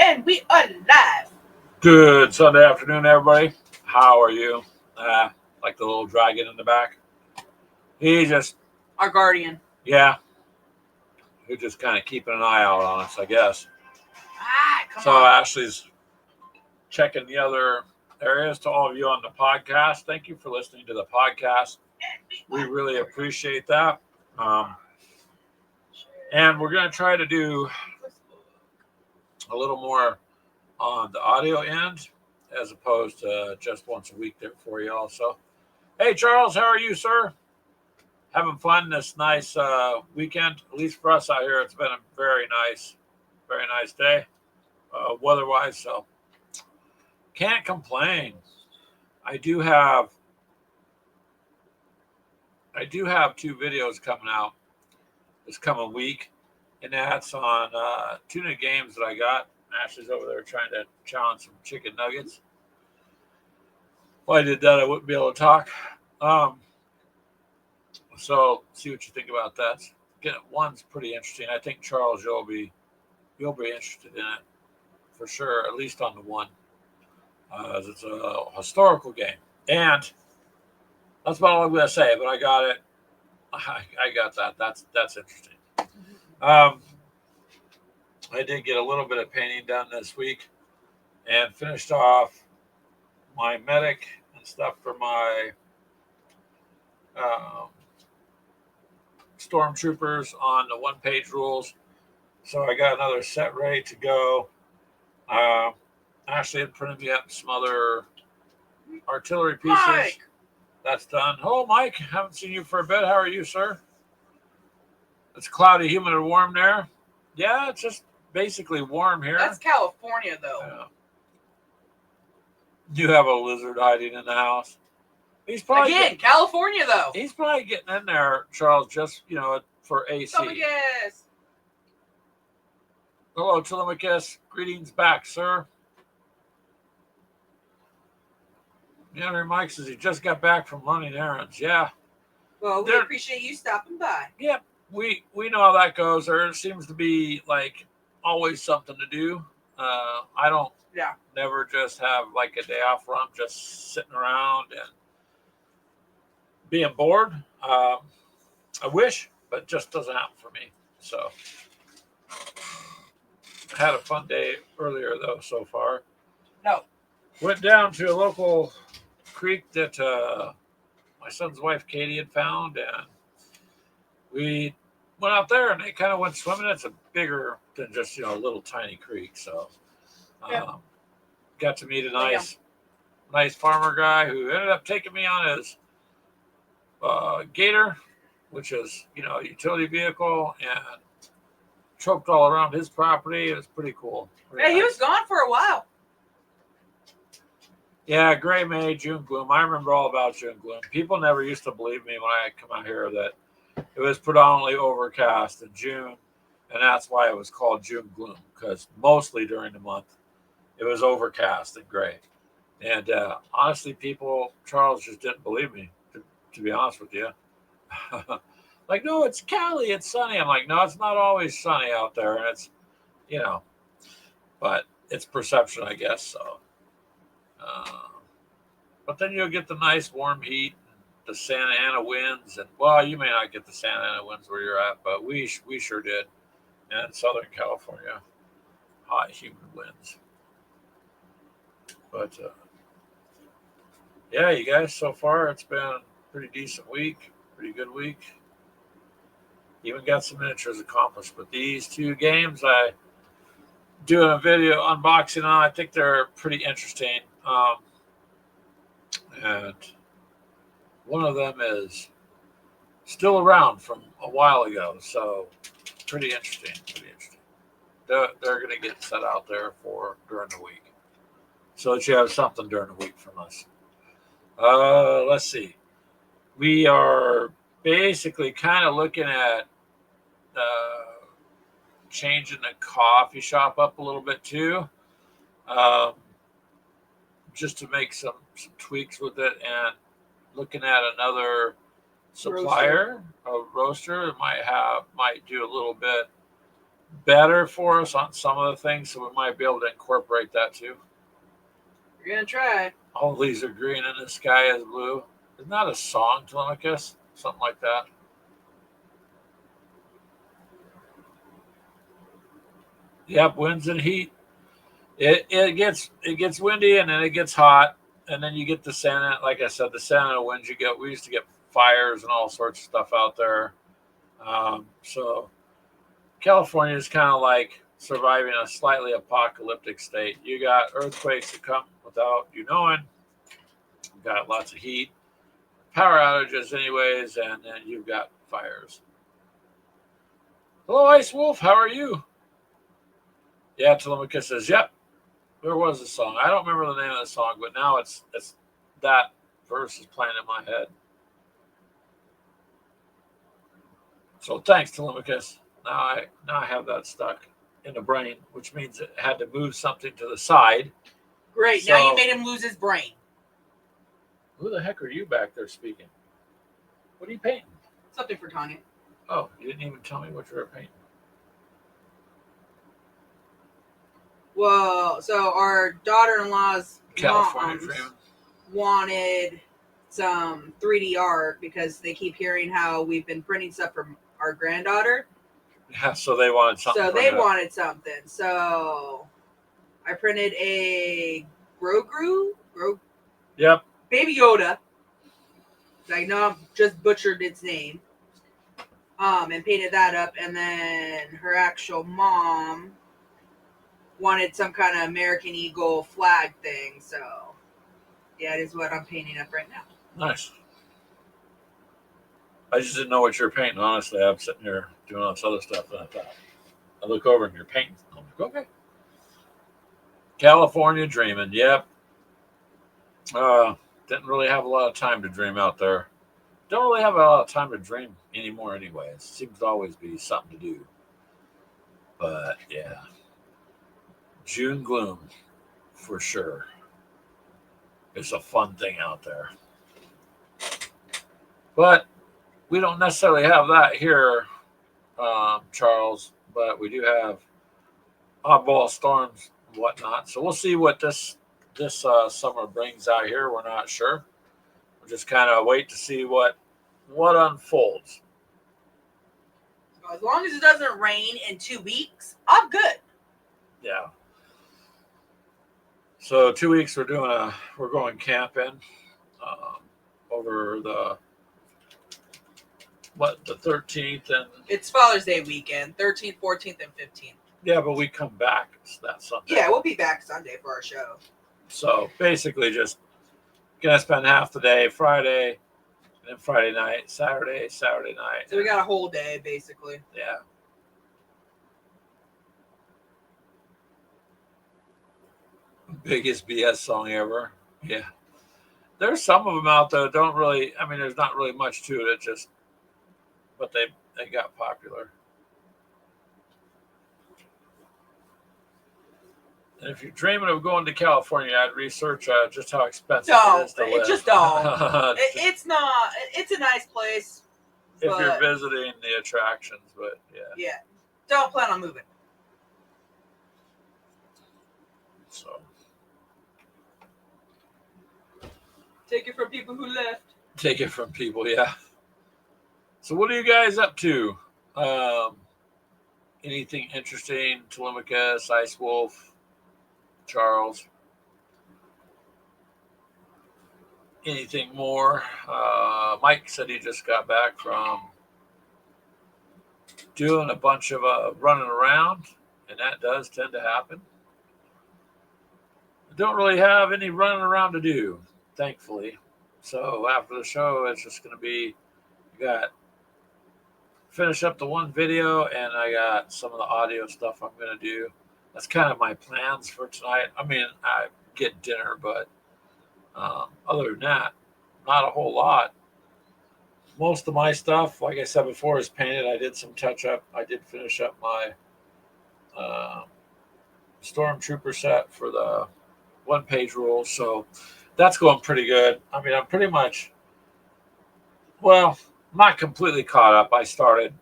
And we are live. Good Sunday afternoon, everybody. How are you? Like the little dragon in the back. He just, Our guardian. yeah, he's just kind of keeping an eye out on us, I guess. Come So on. Ashley's checking the other areas. To all of you on the podcast, thank you for listening to the podcast. We really appreciate that. And we're going to try to do a little more on the audio end as opposed to just once a week there for you also. Hey, Charles, how are you, sir? Having fun this nice weekend, at least for us out here. It's been a very nice day, weather-wise. So can't complain. I do have two videos coming out this coming week, and that's on two new games that I got. Ashley's over there trying to challenge some chicken nuggets. If I did that, I wouldn't be able to talk. So see what you think about that. Again, one's pretty interesting. I think Charles, you'll be interested in it for sure, at least on the one. It's a historical game, and that's about all I'm going to say. But I got it. I got that. That's interesting. I did get a little bit of painting done this week, and finished off my medic and stuff for my stormtroopers on the one-page rules. So I got another set ready to go. Ashley had printed me up some other artillery pieces. Mike! That's done. Oh, Mike, haven't seen you for a bit. How are you, sir? It's cloudy, humid, and warm there. Yeah, it's just basically warm here. That's California, though. Yeah. You have a lizard hiding in the house. He's probably California, though. He's probably getting in there, Charles, just, for AC. Telemachus. Hello, Telemachus. Greetings back, sir. Henry Mike says he just got back from running errands. Yeah. Well, we appreciate you stopping by. Yeah, we know how that goes. There seems to be, always something to do. I don't never just have, a day off where I'm just sitting around and being bored. I wish, but it just doesn't happen for me. So I had a fun day earlier, though, so far. No. Went down to a local creek that my son's wife, Katie, had found, and we went out there, and they kind of went swimming. It's a bigger than just, a little tiny creek. So got to meet a nice farmer guy who ended up taking me on his Gator, which is, a utility vehicle, and choked all around his property. It was pretty cool. He was gone for a while. Yeah, gray May, June gloom. I remember all about June gloom. People never used to believe me when I come out here that it was predominantly overcast in June, and that's why it was called June gloom, because mostly during the month it was overcast and gray. And honestly, Charles just didn't believe me, to be honest with you. No, it's Cali, it's sunny. I'm like, no, it's not always sunny out there, and it's, but it's perception, I guess. So, but then you'll get the nice warm heat, the Santa Ana winds, and well, you may not get the Santa Ana winds where you're at, but we sure did. And Southern California, hot, humid winds. But yeah, you guys, so far it's been a pretty decent week, pretty good week. Even got some miniatures accomplished. But these two games I doing a video unboxing on, I think they're pretty interesting. And one of them is still around from a while ago, so pretty interesting. They're going to get set out there for during the week, so that you have something during the week from us. Let's see. We are basically kind of looking at changing the coffee shop up a little bit too, just to make some tweaks with it, and looking at another supplier, a roaster that might do a little bit better for us on some of the things, so we might be able to incorporate that too. We're gonna try. All leaves are green and the sky is blue. Isn't that a song, Telemachus? Something like that. Yep, winds and heat. It gets windy and then it gets hot, and then you get the Santa. Like I said, the Santa winds you get. We used to get fires and all sorts of stuff out there. So California is kind of like surviving a slightly apocalyptic state. You got earthquakes that come without you knowing. You've got lots of heat, power outages, anyways, and then you've got fires. Hello, Ice Wolf. How are you? Yeah, Telemachus says, yep, there was a song. I don't remember the name of the song, but now it's that verse is playing in my head. So thanks, Telemachus. Now I have that stuck in the brain, which means it had to move something to the side. Great. So, now you made him lose his brain. Who the heck are you back there speaking? What are you painting? Something for Tanya. Oh, you didn't even tell me what you were painting. Well, so our daughter-in-law's California moms Dream. wanted some 3D art because they keep hearing how we've been printing stuff for our granddaughter. Yeah, so they wanted something. So they wanted something. So I printed a Grogu. Yep. Baby Yoda. I know I've just butchered its name. And painted that up, and then her actual mom wanted some kind of American Eagle flag thing, so yeah, it is what I'm painting up right now. Nice. I just didn't know what you were painting, honestly. I'm sitting here doing all this other stuff, and I thought, I look over and you're painting. I'm like, okay. California dreaming, yep. Didn't really have a lot of time to dream out there. Don't really have a lot of time to dream anymore anyways. Seems to always be something to do. But yeah. June gloom, for sure. It's a fun thing out there. But we don't necessarily have that here, Charles. But we do have oddball storms and whatnot. So we'll see what this summer brings out here. We're not sure. We'll just kind of wait to see what unfolds. As long as it doesn't rain in 2 weeks, I'm good. Yeah. So 2 weeks we're going camping over the 13th, and it's Father's Day weekend, 13th, 14th, and 15th. Yeah, but we come back that Sunday. Yeah, we'll be back Sunday for our show. So basically, just gonna spend half the day Friday, and then Friday night, Saturday night. So we got a whole day basically. Yeah. Biggest BS song ever. Yeah. There's some of them out there that don't really, I mean, there's not really much to it. But they got popular. And if you're dreaming of going to California, I'd research just how expensive it is to live. Just don't. It's not. It's a nice place. If you're visiting the attractions, but yeah. Yeah. Don't plan on moving. So. Take it from people who left. Take it from people, yeah. So what are you guys up to? Anything interesting? Telemachus, Ice Wolf, Charles? Anything more? Mike said he just got back from doing a bunch of running around, and that does tend to happen. I don't really have any running around to do, thankfully. So after the show, it's just going to be, finish up the one video, and I got some of the audio stuff I'm going to do. That's kind of my plans for tonight. I mean, I get dinner, but other than that, not a whole lot. Most of my stuff, like I said before, is painted. I did some touch-up. I did finish up my Stormtrooper set for the one-page rule, so that's going pretty good. I mean, I'm pretty much, well, not completely caught up. I started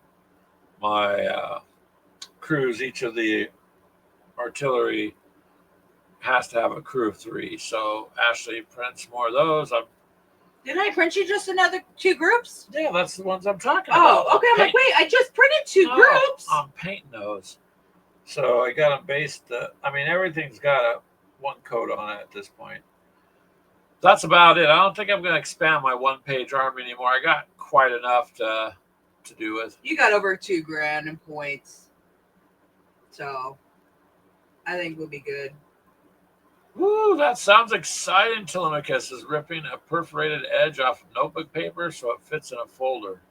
my crews, each of the artillery has to have a crew of 3. So Ashley prints more of those. Didn't I print you just another 2 groups? Yeah, that's the ones I'm talking about. Oh, okay. I'm like, wait, I just printed 2 groups. I'm painting those. So I got them based. Everything's got a 1 coat on it at this point. That's about it. I don't think I'm going to expand my 1-page army anymore. I got quite enough to do with. You got over $2,000 in points, so I think we'll be good. Woo, that sounds exciting. Telemachus is ripping a perforated edge off notebook paper so it fits in a folder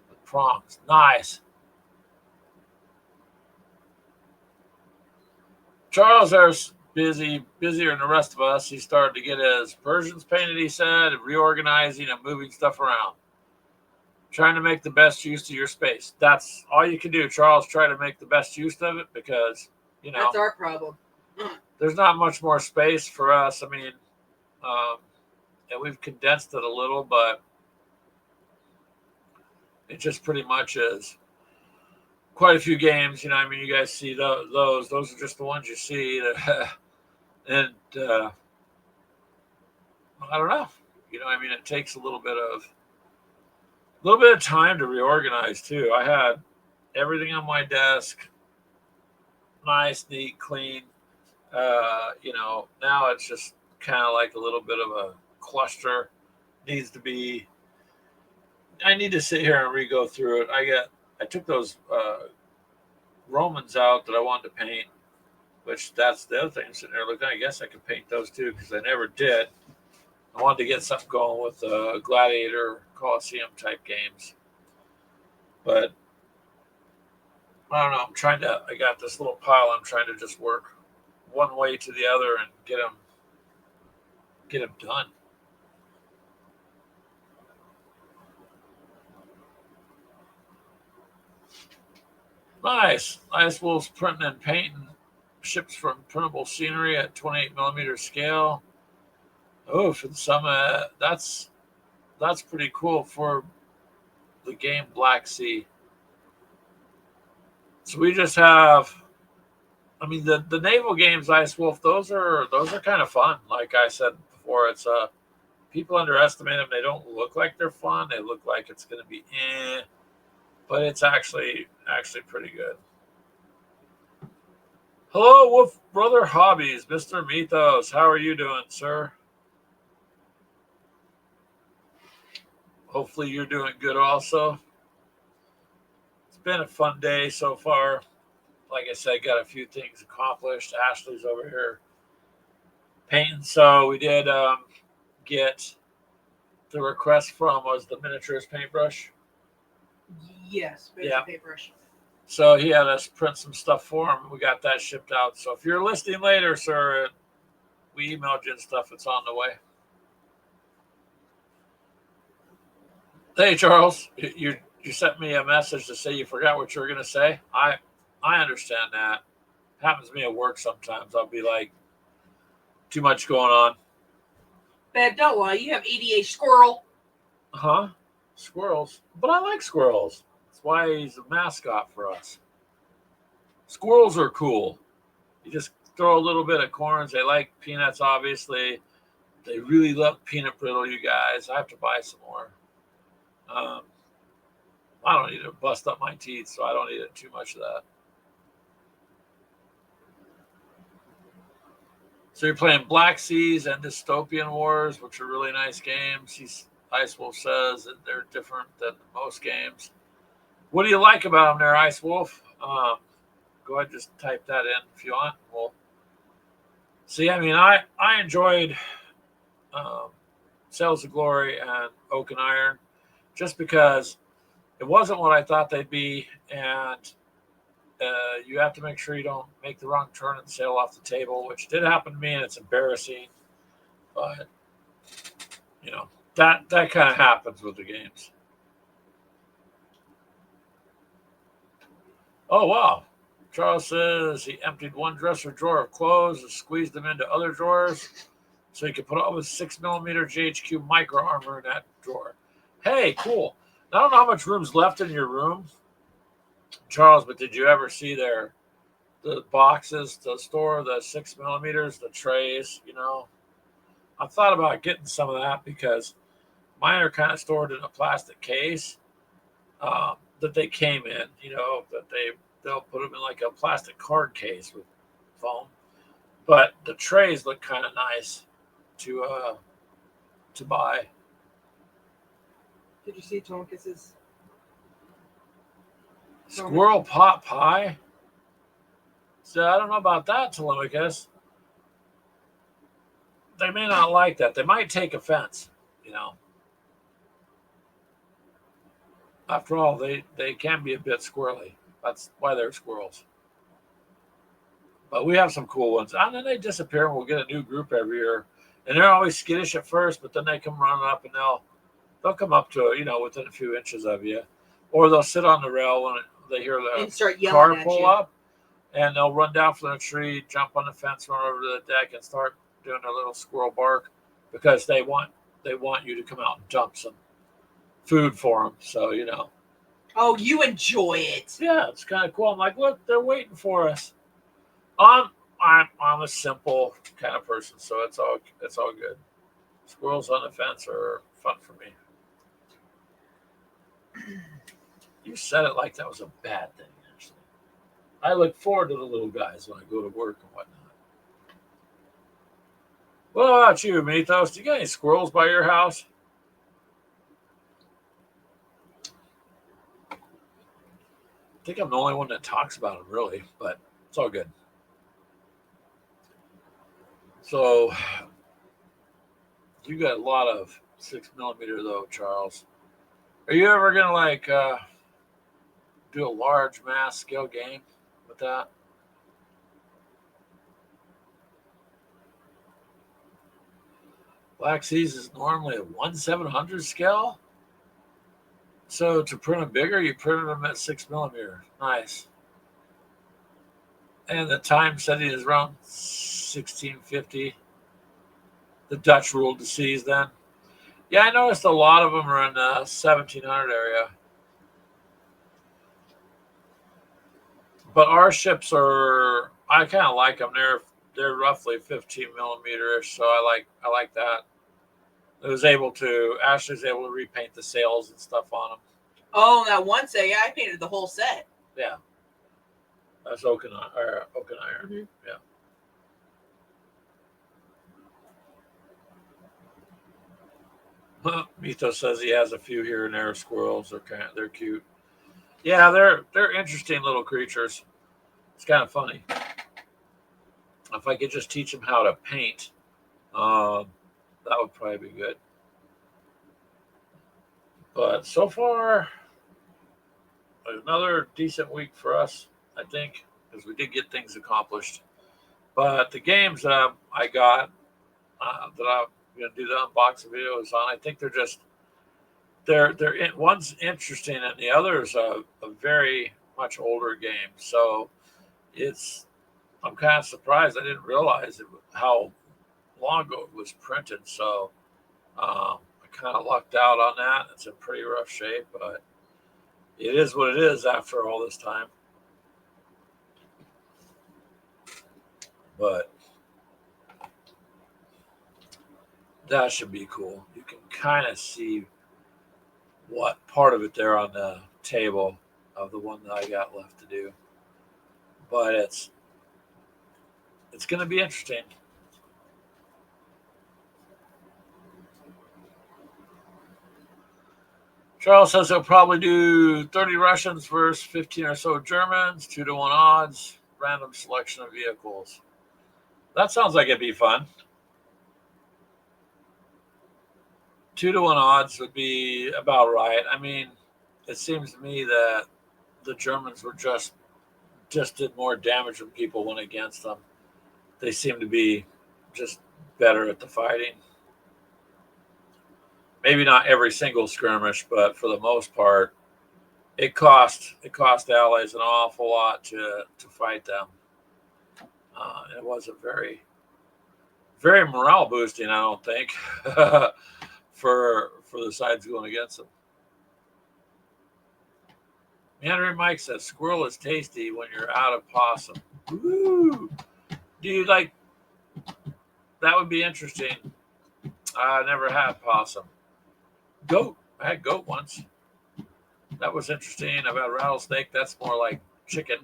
with prongs. Nice. Charles is busier than the rest of us. He started to get his Persians painted, he said, and reorganizing and moving stuff around. Trying to make the best use of your space. That's all you can do, Charles. Try to make the best use of it because, that's our problem. There's not much more space for us. And we've condensed it a little, but it just pretty much is quite a few games. You guys see those. Those are just the ones you see. And I don't know. It takes a little bit of time to reorganize too. I had everything on my desk, nice, neat, clean. Now it's just kind of like a little bit of a cluster. Needs to be. I need to sit here and re-go through it. I took those Romans out that I wanted to paint, which that's the other thing sitting there looking. I guess I could paint those too because I never did. I wanted to get something going with Gladiator, Coliseum type games, but I don't know. I got this little pile. I'm trying to just work one way to the other and get them done. Nice. Ice Wolf's printing and painting ships from printable scenery at 28mm scale. Oh, for the summit. That's pretty cool for the game Black Sea. So we just have, the naval games, Ice Wolf, those are kind of fun. Like I said before, it's people underestimate them. They don't look like they're fun. They look like it's going to be but it's actually pretty good. Hello, Wolf Brother Hobbies, Mr. Mythos. How are you doing, sir? Hopefully you're doing good also. It's been a fun day so far. Like I said, got a few things accomplished. Ashley's over here painting. So we did get the request from was the miniatures paintbrush. Yes, paintbrush. So he had us print some stuff for him. We got that shipped out. So if you're listening later, sir, we emailed you and stuff. It's on the way. Hey, Charles, you sent me a message to say you forgot what you were going to say. I understand that. Happens to me at work sometimes. I'll be like, too much going on. Babe, don't lie. You have ADHD, squirrel. Huh? Squirrels. But I like squirrels. That's why he's a mascot for us. Squirrels are cool. You just throw a little bit of corns. They like peanuts, obviously. They really love peanut brittle, you guys. I have to buy some more. I don't need to bust up my teeth, so I don't eat too much of that. So you're playing Black Seas and Dystopian Wars, which are really nice games. Ice Wolf says that they're different than most games. What do you like about them there, Ice Wolf? Go ahead and just type that in if you want. We'll see. I enjoyed Sails of Glory and Oak and Iron just because it wasn't what I thought they'd be, and you have to make sure you don't make the wrong turn and sail off the table, which did happen to me, and it's embarrassing. But, that kind of happens with the games. Oh, wow. Charles says he emptied one dresser drawer of clothes and squeezed them into other drawers so he could put all his 6mm GHQ micro armor in that drawer. Hey, cool. I don't know how much room's left in your room, Charles, but did you ever see their the boxes to store the 6 millimeters, the trays. I thought about getting some of that because mine are kind of stored in a plastic case that they came in. That they'll put them in like a plastic card case with foam. But the trays look kind of nice to buy. Did you see Tonkis's Squirrel pot pie? So I don't know about that, Telemachus. They may not like that. They might take offense. After all, they can be a bit squirrely. That's why they're squirrels. But we have some cool ones. And then they disappear and we'll get a new group every year. And they're always skittish at first, but then they come running up and they'll come up to within a few inches of you. Or they'll sit on the rail when they hear the car pull up, and they'll run down from the tree, jump on the fence, run over to the deck, and start doing their little squirrel bark because they want you to come out and dump some food for them. So Oh, you enjoy it. Yeah, it's kind of cool. I'm like, look, they're waiting for us. I'm a simple kind of person, so it's all good. Squirrels on the fence are fun for me. You said it like that was a bad thing, actually. I look forward to the little guys when I go to work and whatnot. What about you, Mythos? Do you got any squirrels by your house? I think I'm the only one that talks about them, really, but it's all good. So, you got a lot of 6 millimeter, though, Charles. Are you ever going to, do a large mass scale game with that? Black Seas is normally a 1/700 scale. So to print them bigger, you printed them at 6 millimeter. Nice. And the time setting is around 1650. The Dutch ruled the seas then. Yeah, I noticed a lot of them are in the 1700 area. But our ships I kind of like them. They're roughly 15 millimeter-ish, so I like that. Ashley's able to repaint the sails and stuff on them. Oh, that one set, yeah, I painted the whole set. Yeah. That's oak and iron. Mm-hmm. Yeah. Mito says he has a few here and there squirrels. They're cute. Yeah, they're interesting little creatures. It's kind of funny. If I could just teach them how to paint, that would probably be good. But so far, another decent week for us, I think, because we did get things accomplished. But the games that I got that I'm going to do the unboxing videos on, I think one's interesting and the other is a very much older game. So I'm kind of surprised. I didn't realize how long ago it was printed. So I kind of lucked out on that. It's in pretty rough shape, but it is what it is after all this time. But that should be cool. You can kind of see what part of it there on the table of the one that I got left to do. But it's going to be interesting. Charles says he'll probably do 30 Russians versus 15 or so Germans, 2-1 odds, random selection of vehicles. That sounds like it'd be fun. 2-1 odds would be about right. I mean, it seems to me that the Germans were just did more damage when people went against them. They seem to be just better at the fighting. Maybe not every single skirmish, but for the most part, it cost allies an awful lot to fight them. It wasn't very morale boosting, I don't think, for the sides going against them. Henry Mike says squirrel is tasty when you're out of possum. Woo! Do you like? That would be interesting. I never had possum. Goat. I had goat once. That was interesting. I've had rattlesnake. That's more like chicken.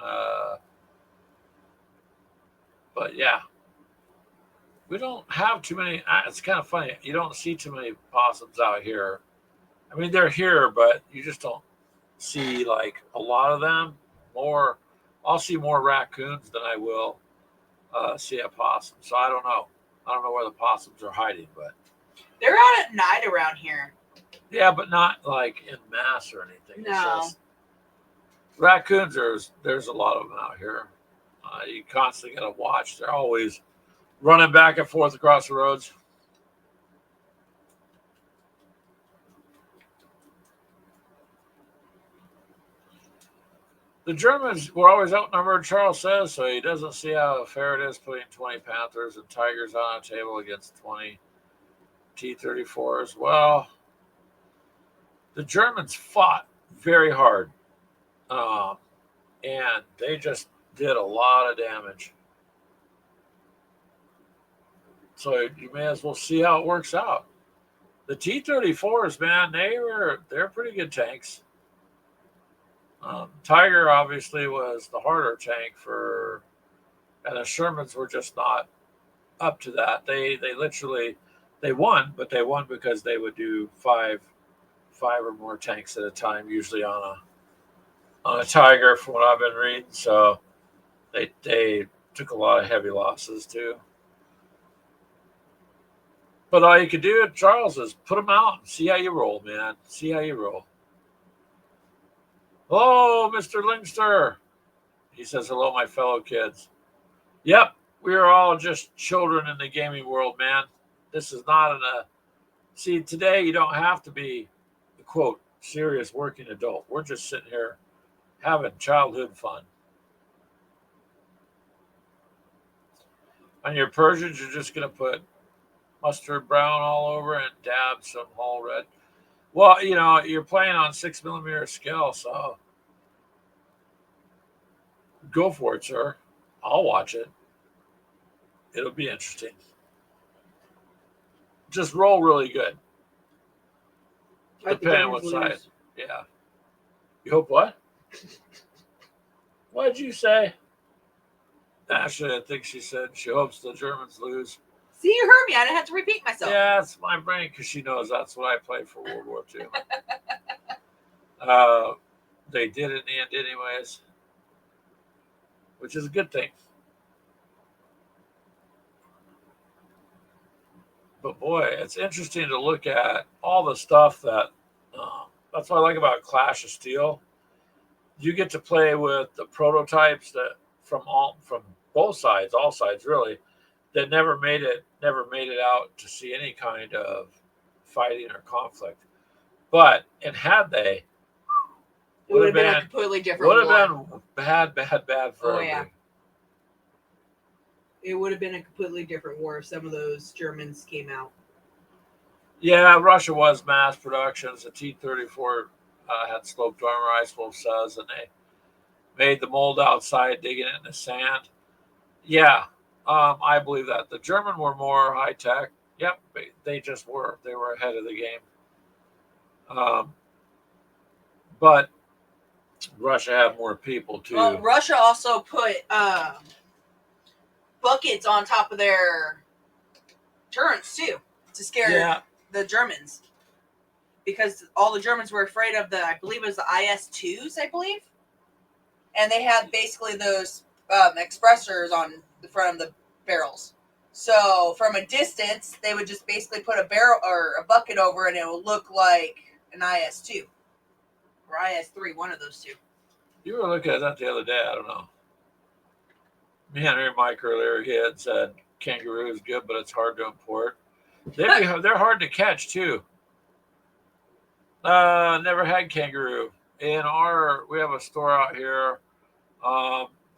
Uh, but yeah, we don't have too many. It's kind of funny. You don't see too many possums out here. I mean, they're here, but you just don't see like a lot of them. More, I'll see more raccoons than I will see a possum. So I don't know. I don't know where the possums are hiding, but they're out at night around here. yeah, but not like in mass or anything. No. It's just, raccoons, there's a lot of them out here. You constantly got to watch. They're always running back and forth across the roads. The Germans were always outnumbered, Charles says, so he doesn't see how fair it is putting 20 Panthers and Tigers on a table against 20 T-34s. Well, the Germans fought very hard, and they just did a lot of damage. So you may as well see how it works out. The T-34s, man, they're pretty good tanks. Tiger obviously was the harder tank and the Shermans were just not up to that. They literally they won, but they won because they would do five or more tanks at a time, usually on a Tiger, from what I've been reading. So they took a lot of heavy losses too. But all you could do, Charles, is put them out and see how you roll, man. See how you roll. Oh, Mr. Lingster. He says, hello, my fellow kids. Yep, we are all just children in the gaming world, man. This is not see, today you don't have to be, quote, serious working adult. We're just sitting here having childhood fun. On your Persians, you're just going to put mustard brown all over and dab some whole red. Well, you're playing on 6mm scale, so go for it, sir. I'll watch it. It'll be interesting. Just roll really good. Depending on what side. Yeah. You hope what? What did you say? Actually, I think she said she hopes the Germans lose. See, you heard me. I didn't have to repeat myself. Yeah, it's my brain because she knows that's what I played for World War II. They did in the end anyways, which is a good thing. But boy, it's interesting to look at all the stuff that's what I like about Clash of Steel. You get to play with the prototypes that from both sides, all sides really, that never made it out to see any kind of fighting or conflict. But had they, it would have been a completely different war. Would have been bad for everybody. Yeah. It would have been a completely different war if some of those Germans came out. Yeah, Russia was mass productions. The T-34 had sloped armor, Ice Wolf says, and they made the mold outside, digging it in the sand. Yeah, I believe that. The German were more high-tech. Yep, they just were. They were ahead of the game. But Russia had more people, too. Well, Russia also put buckets on top of their turrets, too, to scare the Germans. Because all the Germans were afraid of I believe it was the IS-2s, I believe. And they had basically those expressors on the front of the barrels. So from a distance, they would just basically put a barrel or a bucket over and it would look like an IS-2 or IS-3, one of those two. You were looking at that the other day. I don't know. Me and Henry Mike earlier, he had said kangaroo is good, but it's hard to import. They're hard to catch too. Never had kangaroo. We have a store out here.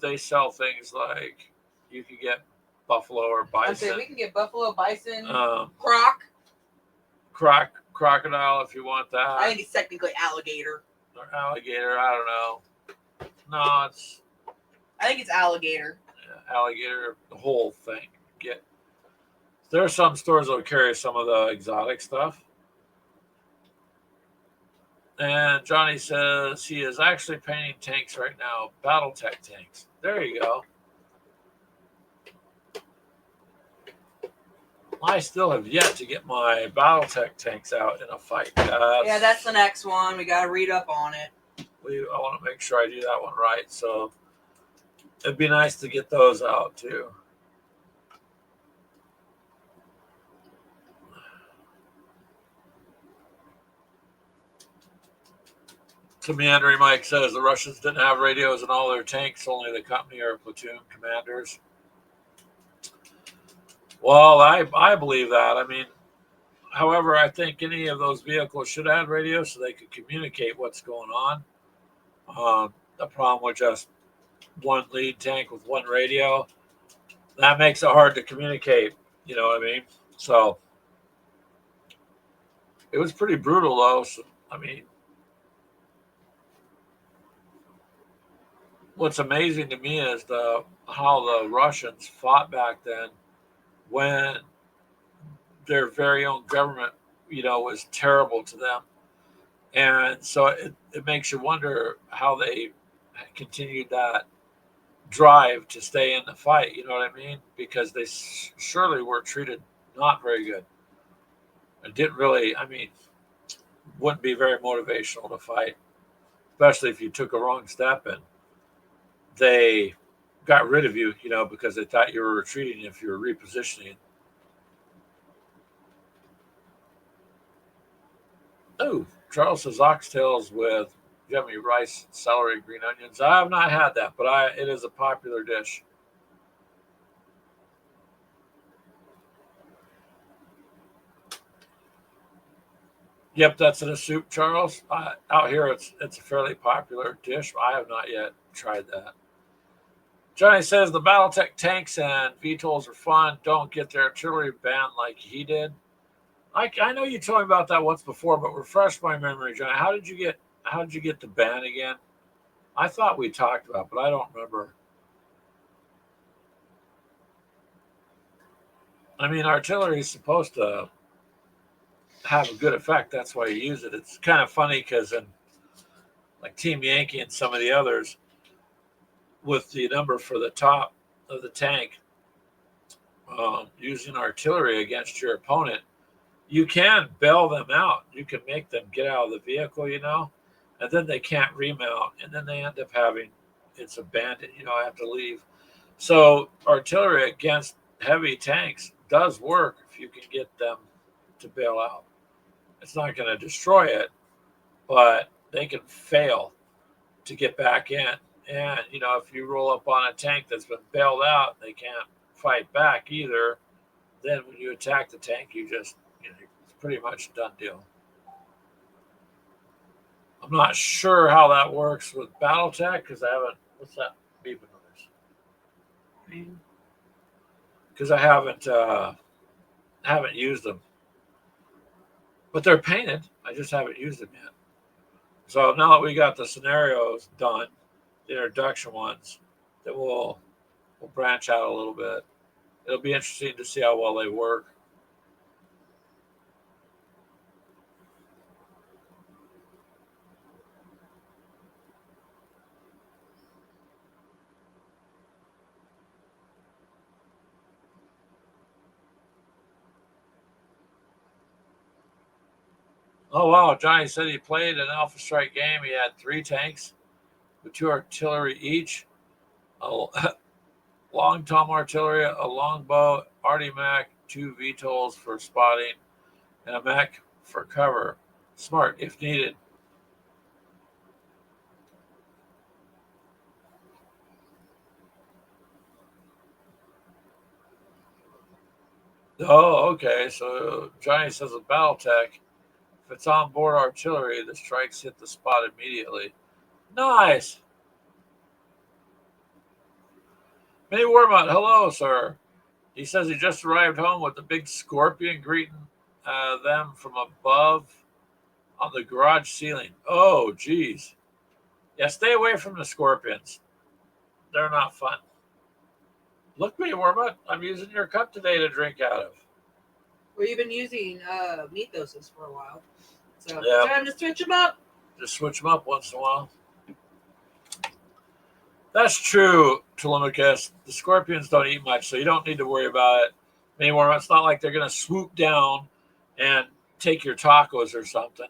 They sell things like you can get buffalo or bison. We can get buffalo, bison, crocodile if you want that. I think it's technically alligator. or alligator. I don't know. No, it's I think it's alligator. alligator. The whole thing. Get there are some stores that will carry some of the exotic stuff. And Johnny says he is actually painting tanks right now, BattleTech tanks. There you go. I still have yet to get my BattleTech tanks out in a fight. That's the next one. We got to read up on it. I want to make sure I do that one right. So it'd be nice to get those out too. Commander Mike says the Russians didn't have radios in all their tanks, only the company or platoon commanders. Well, I believe that. I mean, however, I think any of those vehicles should have radios so they could communicate what's going on. The problem with just one lead tank with one radio, that makes it hard to communicate. You know what I mean? So it was pretty brutal, though. So, I mean, what's amazing to me is how the Russians fought back then when their very own government, was terrible to them. And so it makes you wonder how they continued that drive to stay in the fight. You know what I mean? Because they surely were treated not very good. It didn't really, I mean, wouldn't be very motivational to fight, especially if you took a wrong step and they got rid of you, because they thought you were retreating if you were repositioning. Oh, Charles says oxtails with yummy rice, celery, green onions. I have not had that, but it is a popular dish. Yep, that's in a soup, Charles. Out here, it's a fairly popular dish. I have not yet tried that. Johnny says the BattleTech tanks and VTOLs are fun. Don't get their artillery banned like he did. I know you told me about that once before, but refresh my memory, Johnny. How did you get the ban again? I thought we talked about, but I don't remember. I mean, artillery is supposed to have a good effect. That's why you use it. It's kind of funny because in like Team Yankee and some of the others, with the number for the top of the tank, using artillery against your opponent, you can bail them out. You can make them get out of the vehicle, and then they can't remount, and then they end up having it's abandoned. I have to leave. So artillery against heavy tanks does work if you can get them to bail out. It's not going to destroy it, but they can fail to get back in. And, if you roll up on a tank that's been bailed out, they can't fight back either. Then when you attack the tank, you just, it's pretty much a done deal. I'm not sure how that works with BattleTech because I haven't, what's that beeping noise? Because I haven't used them. But they're painted. I just haven't used them yet. So now that we got the scenarios done, the introduction ones, then we'll branch out a little bit. It'll be interesting to see how well they work. Oh wow, Johnny said he played an Alpha Strike game. He had 3 tanks with 2 artillery each, a long tom artillery, a longbow, arty mech, 2 VTOLs for spotting, and a mech for cover. Smart if needed. Oh, okay. So Johnny says with BattleTech, if it's on board artillery, the strikes hit the spot immediately. Nice. Mini Warmont, hello, sir. He says he just arrived home with a big scorpion greeting them from above on the garage ceiling. Oh, geez. Yeah, stay away from the scorpions. They're not fun. Look, me, Worma. I'm using your cup today to drink out of. Well, you've been using Mythoses for a while. So, Yeah. time to switch them up. Just switch them up once in a while. That's true, Telemachus. The scorpions don't eat much, so you don't need to worry about it anymore. It's not like they're going to swoop down and take your tacos or something.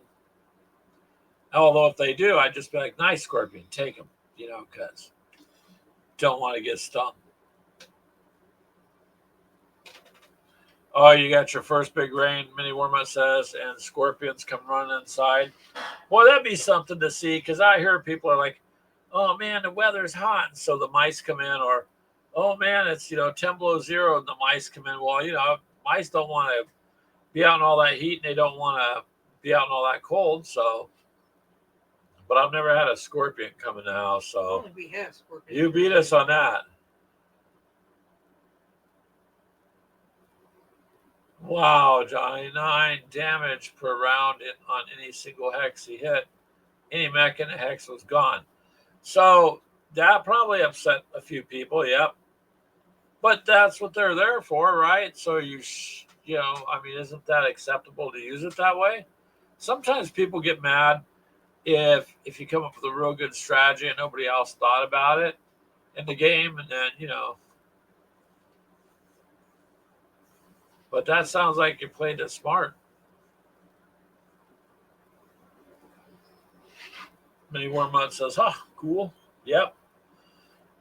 Although if they do, I'd just be like, nice, scorpion, take them, because don't want to get stung. Oh, you got your first big rain, Mini Worma says, and scorpions come running inside. Well, that'd be something to see, because I hear people are like, oh, man, the weather's hot. And so the mice come in, or, oh, man, it's, 10 below zero, and the mice come in. Well, mice don't want to be out in all that heat, and they don't want to be out in all that cold. So, but I've never had a scorpion come in the house. So we have scorpions. You beat us on that. Wow, Johnny, 9 damage per round on any single hex he hit. Any mech in the hex was gone. So that probably upset a few people, yep. But that's what they're there for, right? So isn't that acceptable to use it that way? Sometimes people get mad if you come up with a real good strategy and nobody else thought about it in the game, and then, But that sounds like you played it smart. Mini Wormut says, huh, cool. Yep.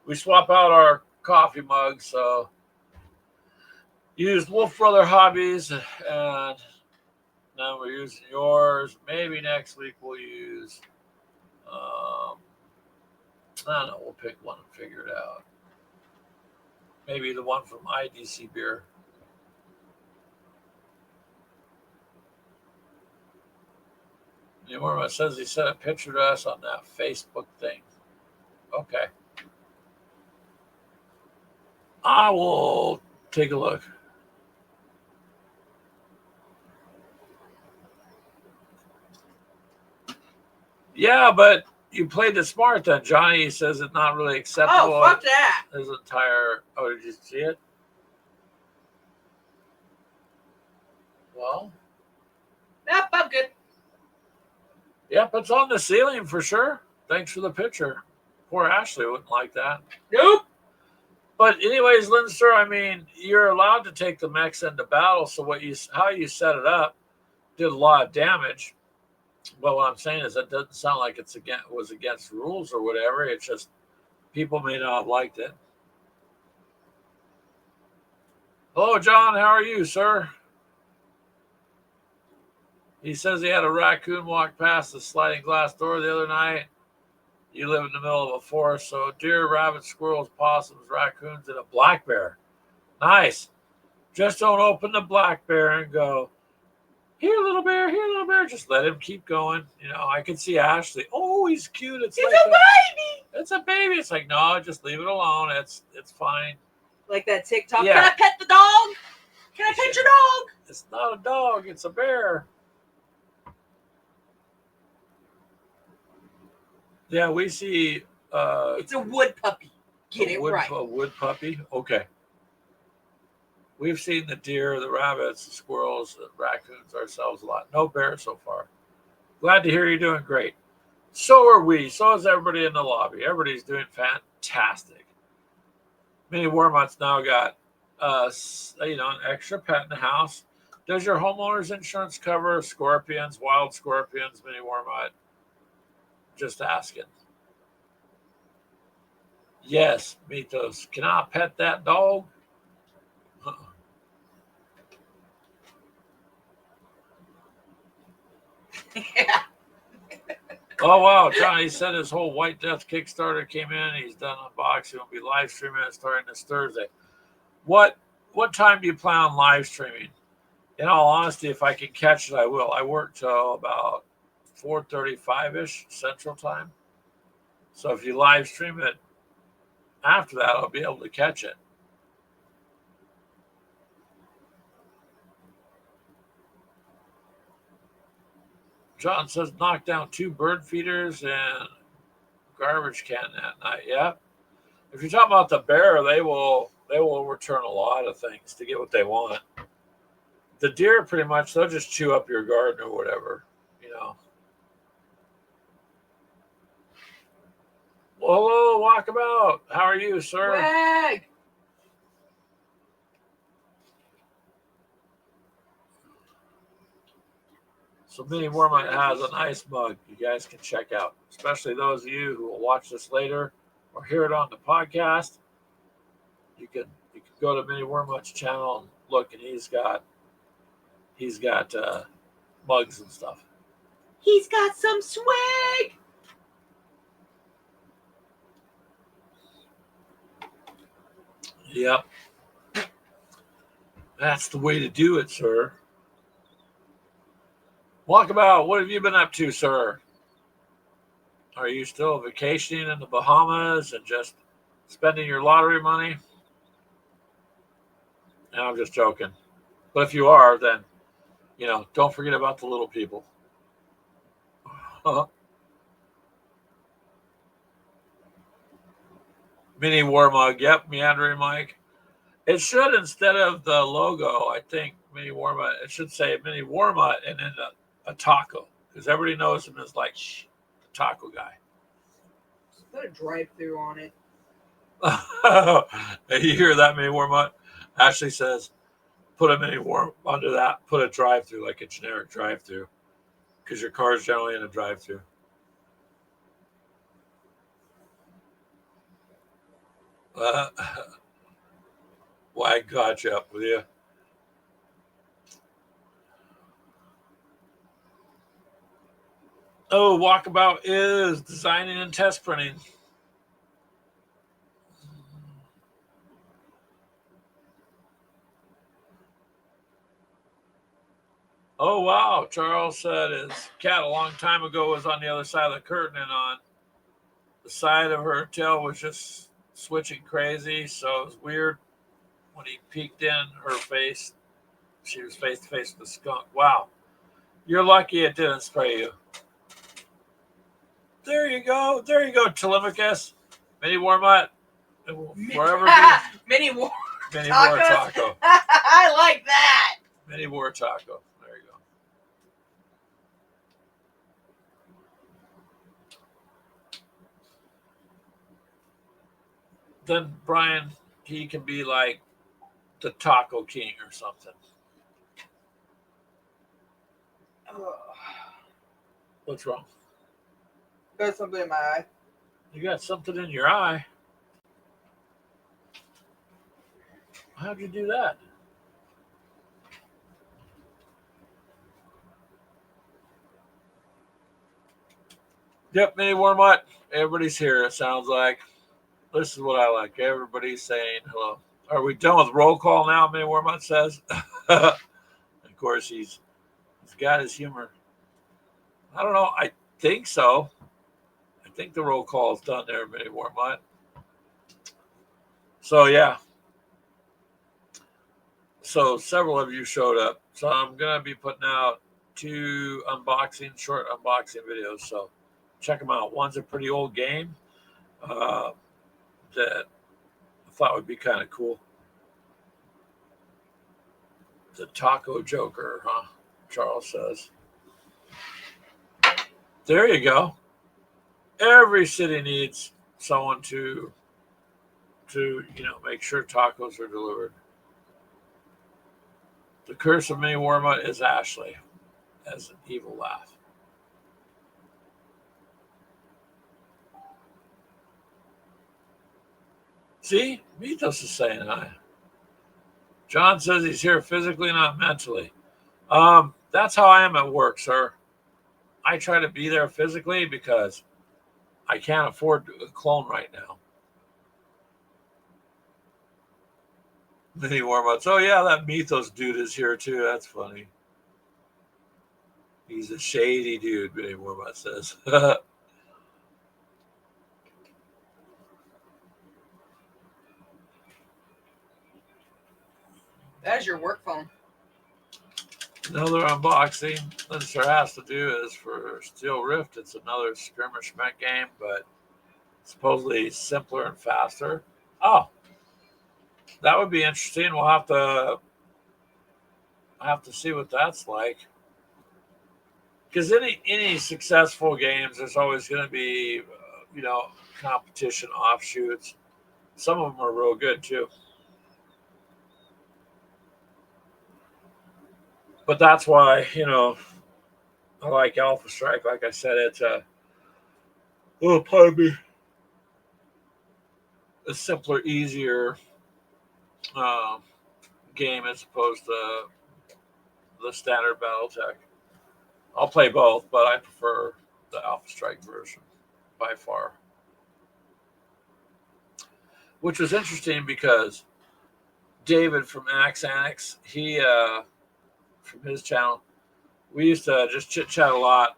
We swap out our coffee mugs, so used Wolf Brother Hobbies, and now we're using yours. Maybe next week we'll use, I don't know, we'll pick one and figure it out. Maybe the one from IDC Beer. It says he sent a picture to us on that Facebook thing. Okay. I will take a look. Yeah, but you played it smart then, Johnny. He says it's not really acceptable. Oh, fuck that. His entire... Oh, did you see it? Well... Yep, I'm good. Yep, it's on the ceiling for sure. Thanks for the picture. Poor Ashley wouldn't like that. Nope. But anyways, Linster, I mean, you're allowed to take the mechs into battle, so how you set it up did a lot of damage. But what I'm saying is that doesn't sound like it was against rules or whatever. It's just people may not have liked it. Hello, John. How are you, sir? He says he had a raccoon walk past the sliding glass door the other night. You live in the middle of a forest, so deer, rabbits, squirrels, possums, raccoons, and a black bear. Nice. Just don't open the black bear and go, here, little bear, here, little bear. Just let him keep going. I can see Ashley. Oh, he's cute. It's like a baby. It's a baby. It's like, no, just leave it alone. It's fine. Like that TikTok. Yeah. Can I pet the dog? Can I pet your dog? It's not a dog. It's a bear. Yeah, we see... it's a wood puppy. Get it right. A wood puppy? Okay. We've seen the deer, the rabbits, the squirrels, the raccoons ourselves a lot. No bears so far. Glad to hear you're doing great. So are we. So is everybody in the lobby. Everybody's doing fantastic. Mini Wormut's now got an extra pet in the house. Does your homeowner's insurance cover scorpions, wild scorpions, Mini Wormut? Just asking. Yes, Mythos. Can I pet that dog? Yeah. Oh, wow. Johnny said his whole White Death Kickstarter came in. He's done unboxing. He'll be live streaming it starting this Thursday. What time do you plan on live streaming? In all honesty, if I can catch it, I will. I work till about 4:35-ish Central Time. So if you live stream it after that, I'll be able to catch it. John says knock down 2 bird feeders and garbage can that night. Yeah. If you're talking about the bear, they will overturn a lot of things to get what they want. The deer, pretty much, they'll just chew up your garden or whatever, you know. Well, hello, walkabout. How are you, sir? Wag! So Mini Wormont has a nice mug you guys can check out, especially those of you who will watch this later or hear it on the podcast. You can go to Mini Wormont's channel and look, and he's got mugs and stuff. He's got some swag. Yep. That's the way to do it, sir. Walkabout, what have you been up to, sir? Are you still vacationing in the Bahamas and just spending your lottery money? And I'm just joking. But if you are, then, don't forget about the little people. Mini War Mug. Yep, Meandering Mike. It should, instead of the logo, I think Mini Warmut, it should say Mini Warmut and then a taco, because everybody knows him as like the taco guy. Put a drive-through on it. You hear that, Mini Warmut? Ashley says, put a Mini Warm under that, put a drive-through, like a generic drive-through, because your car is generally in a drive-through. Why got you up with you? Oh, Walkabout is designing and test printing. Oh, wow. Charles said his cat a long time ago was on the other side of the curtain, and on the side of her tail was just switching crazy. So it was weird when he peeked in her face. She was face to face with the skunk. Wow. You're lucky it didn't spray you. There you go. There you go, Telemachus. Mini Warmut. Forever Mini War Mini War Taco. I like that. Mini War Taco. There you go. Then Brian, he can be like the Taco King or something. What's wrong? Got something in my eye. You got something in your eye? How'd you do that? Yep, Mini Warmut. Everybody's here, it sounds like. This is what I like. Everybody's saying hello. Are we done with roll call now, Mini Warmut says? Of course, he's got his humor. I don't know. I think so. I think the roll call is done there, Mini Warmut. So, yeah. So, several of you showed up. So, I'm going to be putting out 2 short unboxing videos. So, check them out. One's a pretty old game that I thought would be kind of cool. The Taco Joker, huh? Charles says. There you go. Every city needs someone to make sure tacos are delivered. The curse of Mini Warmut is Ashley, as an evil laugh. See, Mythos is saying hi. John says he's here physically, not mentally. That's how I am at work, sir. I try to be there physically because I can't afford a clone right now. Mini Warmuts. Oh, yeah, that Mythos dude is here, too. That's funny. He's a shady dude, Mini Warmut says. That is your work phone. Another unboxing that sure has to do is for Steel Rift. It's another skirmish mech game, but supposedly simpler and faster. Oh, that would be interesting. We'll have to see what that's like. Because any successful games, there's always going to be, competition offshoots. Some of them are real good too. But that's why I like Alpha Strike. Like I said, it's pardon me, a simpler, easier uh, game as opposed to the standard BattleTech. I'll play both, but I prefer the Alpha Strike version by far. Which was interesting because David from Axe Annex, he from his channel, we used to just chit chat a lot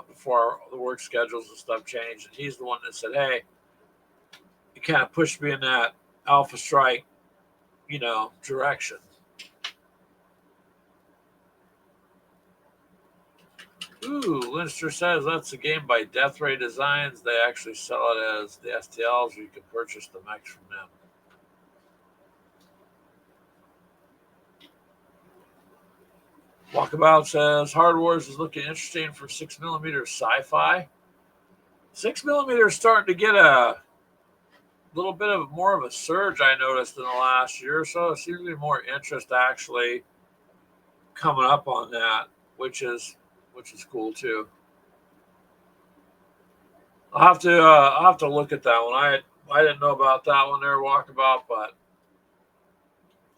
before the work schedules and stuff changed. And he's the one that said, "Hey, you kind of pushed me in that Alpha Strike, direction." Ooh, Linster says that's a game by Death Ray Designs. They actually sell it as the STLs, or you can purchase the mechs from them. Walkabout says Hard Wars is looking interesting for 6mm sci-fi. 6mm is starting to get a little bit of more of a surge, I noticed, in the last year or so. There seems to be more interest actually coming up on that, which is cool too. I'll have to look at that one. I didn't know about that one there, Walkabout, but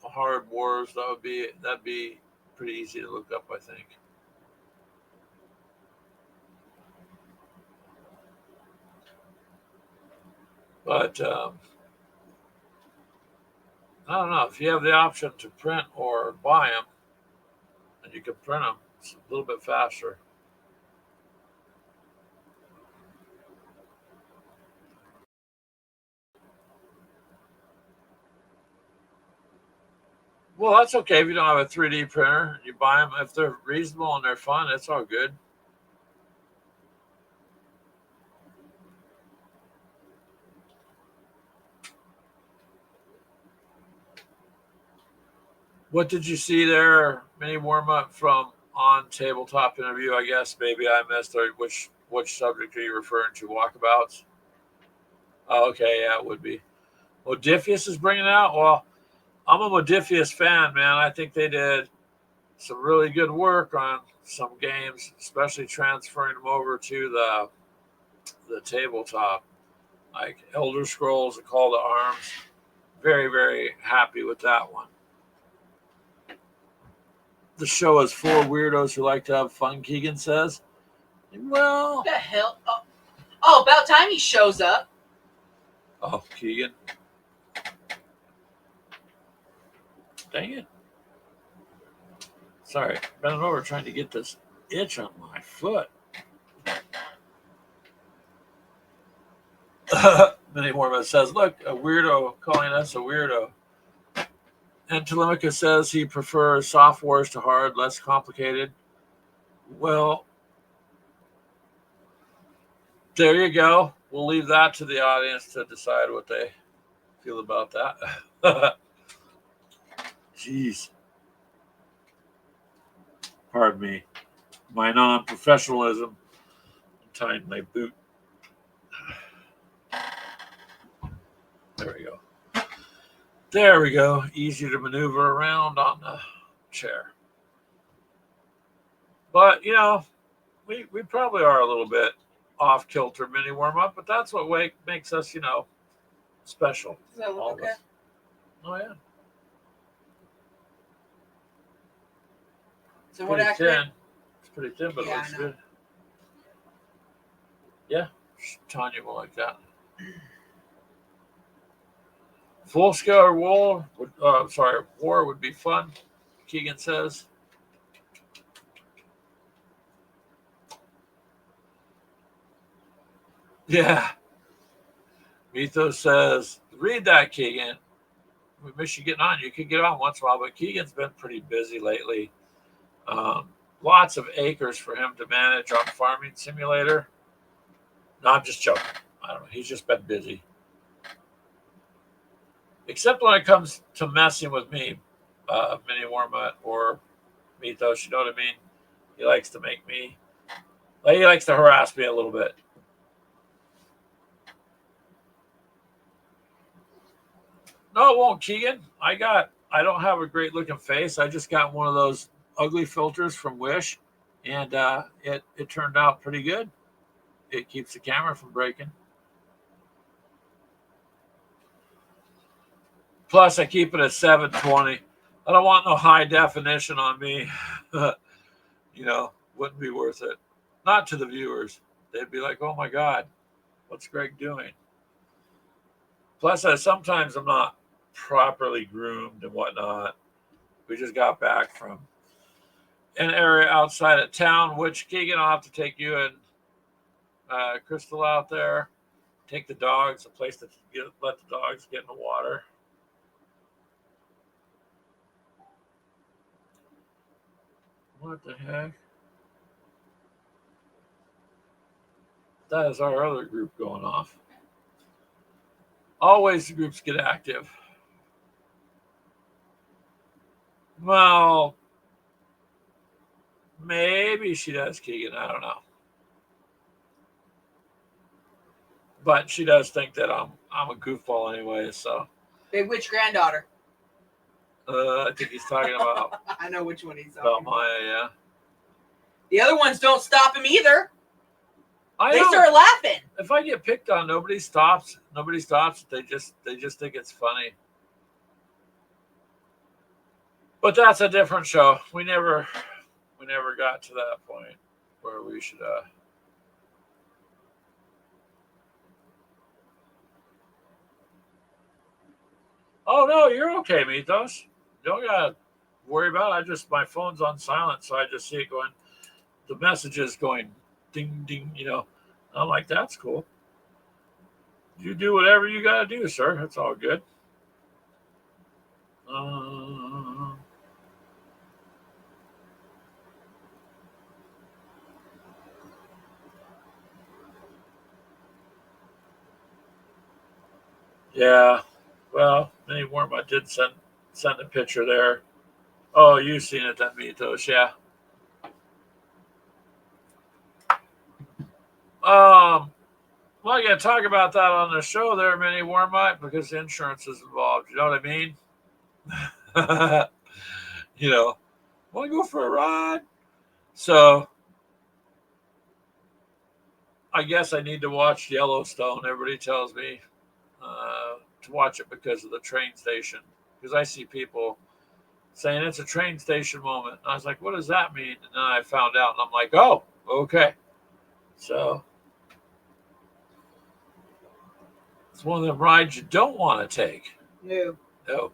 Hard Wars, that'd be pretty easy to look up, I think. But I don't know, if you have the option to print or buy them, and you can print them, it's a little bit faster. Well, that's okay if you don't have a 3D printer. You buy them if they're reasonable and they're fun. It's all good. What did you see there? Mini warm up from on tabletop interview. I guess maybe I missed. Or which subject are you referring to? Walkabouts. Oh, okay, yeah, it would be. Modifius is bringing it out. Well, I'm a Modifius fan, man. I think they did some really good work on some games, especially transferring them over to the tabletop, like Elder Scrolls: A Call to Arms. Very, very happy with that one. The show is full of weirdos who like to have fun, Keegan says. Well, what the hell? Oh, about time he shows up. Oh, Keegan. Dang it. Sorry, bending over trying to get this itch on my foot. Mini Mormon says, look, a weirdo calling us a weirdo. And Telemica says he prefers soft wars to hard, less complicated. Well, there you go. We'll leave that to the audience to decide what they feel about that. Jeez. Pardon me. My non-professionalism. I'm tying my boot. There we go. There we go. Easier to maneuver around on the chair. But, we probably are a little bit off kilter mini warm up, but that's what makes us, special. Does that look okay? Oh, yeah. So what accurate? It's pretty thin, but it looks good. Yeah, Tanya will like that. Full scale war would be fun, Keegan says. Yeah. Mythos says, read that, Keegan. We miss you getting on. You could get on once in a while, but Keegan's been pretty busy lately. Lots of acres for him to manage on Farming Simulator. No, I'm just joking. I don't know. He's just been busy. Except when it comes to messing with me, Mini Wormut or Mythos, you know what I mean? He likes to make me, he likes to harass me a little bit. No, it won't, Keegan. I don't have a great looking face. I just got one of those ugly filters from Wish, and it turned out pretty good. It keeps the camera from breaking. Plus, I keep it at 720. I don't want no high definition on me. Wouldn't be worth it. Not to the viewers. They'd be like, "Oh my God, what's Greg doing?" Plus, sometimes I'm not properly groomed and whatnot. We just got back from an area outside of town, which Keegan, I'll have to take you and Crystal out there. Take the dogs, a place to let the dogs get in the water. What the heck? That is our other group going off. Always the groups get active. Well, maybe she does, Keegan. I don't know. But she does think that I'm a goofball anyway, so. Big witch granddaughter. I think he's talking about. I know which one he's talking about. Maya, yeah. The other ones don't stop him either. They start laughing. If I get picked on, nobody stops. They just think it's funny. But that's a different show. We never got to that point where we should. Oh no, you're okay, Mythos. Don't gotta worry about it. My phone's on silent, so I just see it going. The messages going, ding ding. I'm like, that's cool. You do whatever you gotta do, sir. That's all good. Yeah. Well, Mini Wormut did send a picture there. Oh, you've seen it then, Mythos, yeah. Well, I got to talk about that on the show there, Mini Wormut, because insurance is involved. You know what I mean? Want to go for a ride? So, I guess I need to watch Yellowstone. Everybody tells me to watch it because of the train station. Because I see people saying it's a train station moment. And I was like, what does that mean? And then I found out, and I'm like, oh, okay. So, it's one of them rides you don't want to take. No.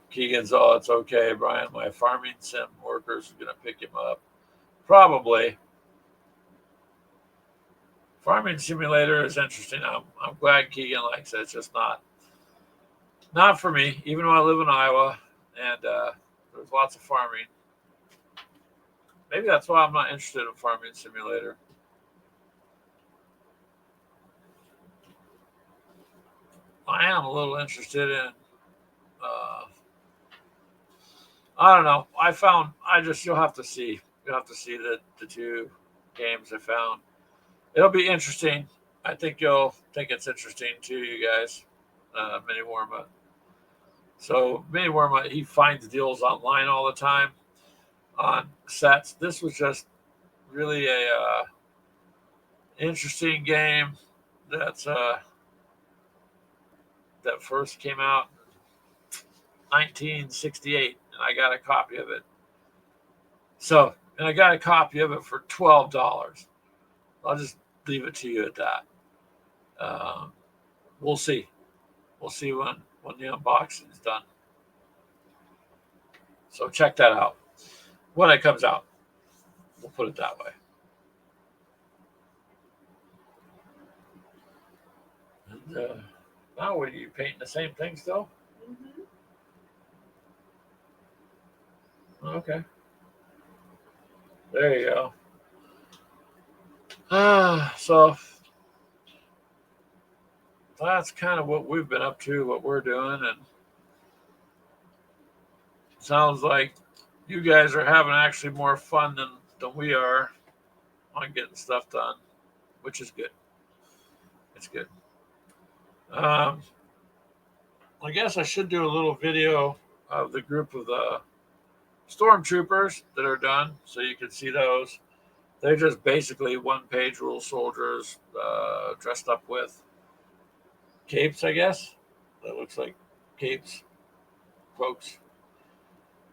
Keegan's, oh, it's okay, Brian. My farming sim workers are going to pick him up. Probably. Farming Simulator is interesting. I'm glad Keegan likes it. It's just not for me, even though I live in Iowa and there's lots of farming. Maybe that's why I'm not interested in Farming Simulator. I am a little interested in I don't know. You'll have to see. You'll have to see the two games I found. It'll be interesting. I think you'll think it's interesting too, you guys. Mini Wormut. So Mini Wormut, he finds deals online all the time on sets. This was just really a interesting game that first came out in 1968, and I got a copy of it. So, and I got a copy of it for $12. I'll just leave it to you at that. We'll see. We'll see when the unboxing is done. So check that out when it comes out. We'll put it that way. Now, what are you painting the same thing still? Mm-hmm. Okay, there you go. So that's kind of what we've been up to, what we're doing, and sounds like you guys are having actually more fun than we are on getting stuff done, which is good. It's good. Um, I guess I should do a little video of the group of the stormtroopers that are done, so you can see those. They're just basically one-page rule soldiers dressed up with capes, I guess. That looks like capes, cloaks,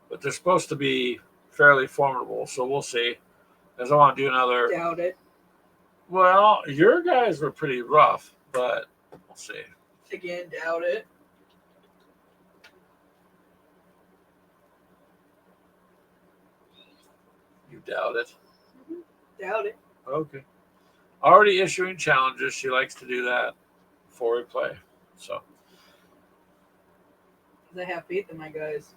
but they're supposed to be fairly formidable. So we'll see. As I want to do another. Doubt it. Well, your guys were pretty rough, but we'll see. Again, doubt it. You doubt it. Mm-hmm. Doubt it. Okay. Already issuing challenges. She likes to do that before we play. So. I have faith in my guys.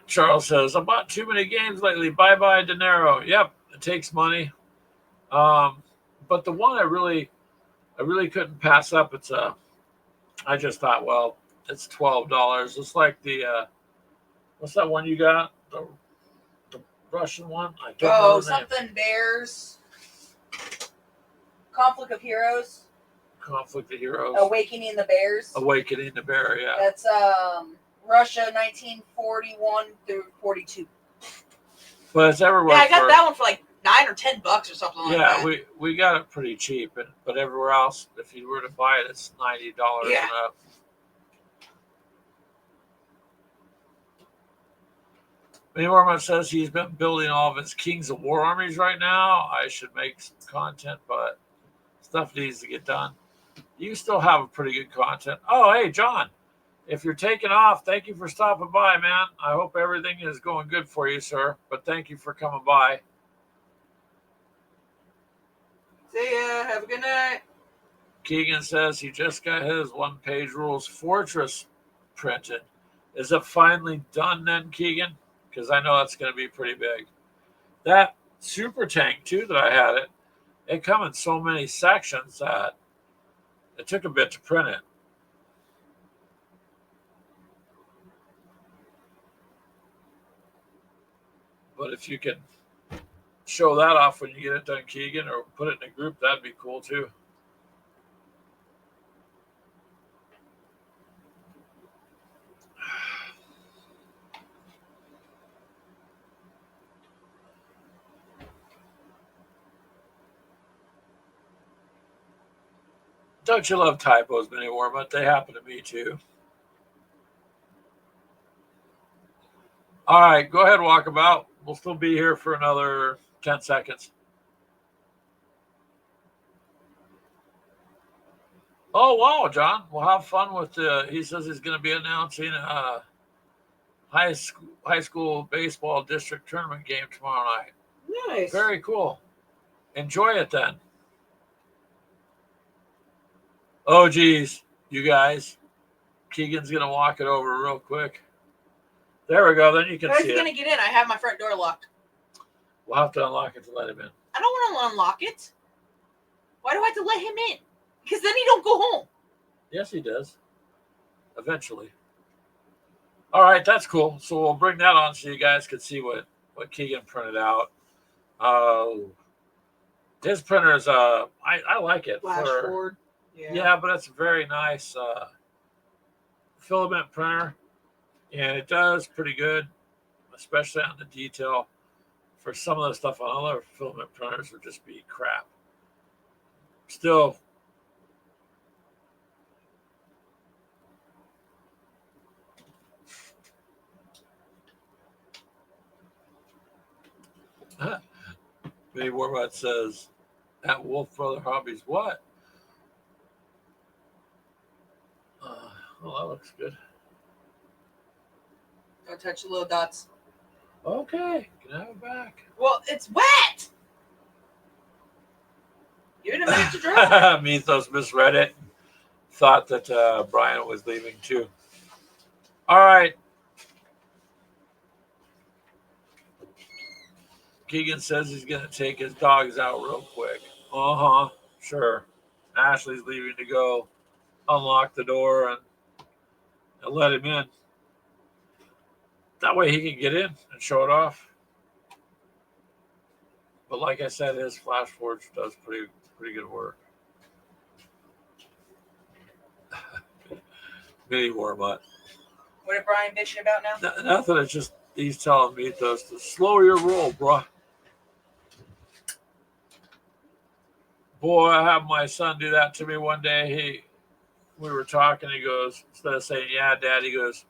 Charles says, I bought too many games lately. Bye bye, dinero. Yep, it takes money. But the one I really couldn't pass up. I just thought, well, it's $12. It's like the what's that one you got? The Russian one. I don't know the name. Something Bears. Conflict of Heroes. Conflict of Heroes. Awakening the Bears. Awakening the Bear. Yeah. That's Russia 1941 through 42. But it's everywhere. Yeah, I got that one for like $9 or $10 or something like that. Yeah, we got it pretty cheap, but everywhere else, if you were to buy it, it's $90 and up. Benny Mormon says he's been building all of his Kings of War armies right now. I should make some content, but stuff needs to get done. You still have a pretty good content. Oh, hey, John, if you're taking off, thank you for stopping by, man. I hope everything is going good for you, sir. But thank you for coming by. See ya. Have a good night. Keegan says he just got his one-page rules fortress printed. Is it finally done then, Keegan? Because I know that's going to be pretty big. That super tank, too, that I had it come in so many sections that it took a bit to print it. But if you can show that off when you get it done, Keegan, or put it in a group, that'd be cool, too. Don't you love typos anymore? But they happen to me too. All right, go ahead, walkabout. We'll still be here for another 10 seconds. Oh, wow, John. We'll have fun with he says he's going to be announcing a high school baseball district tournament game tomorrow night. Nice. Very cool. Enjoy it then. Oh, geez, you guys. Keegan's going to walk it over real quick. There we go. Then you can see it. How's he going to get in? I have my front door locked. We'll have to unlock it to let him in. I don't want to unlock it. Why do I have to let him in? Because then he don't go home. Yes, he does. Eventually. All right, that's cool. So we'll bring that on so you guys can see what Keegan printed out. His printer is I like it. Flashboard. Yeah, but it's a very nice filament printer, and it does pretty good, especially on the detail. For some of the stuff on other filament printers would just be crap. Still, Maybe Warbot says at Wolf Brother Hobbies, what? Well, that looks good. Don't touch the little dots. Okay, can I have it back? Well, it's wet. Give it a minute to dry. Mythos misread it. Thought that Brian was leaving too. All right. Keegan says he's going to take his dogs out real quick. Sure. Ashley's leaving to go unlock the door and let him in. That way he can get in and show it off. But like I said, his Flash Forge does pretty good work. Mini Warmutt. What did Brian bitching about now? Nothing. It's just he's telling me to slow your roll, bro. Boy, I had my son do that to me one day. We were talking. He goes, instead of saying, "Yeah, Dad," he goes,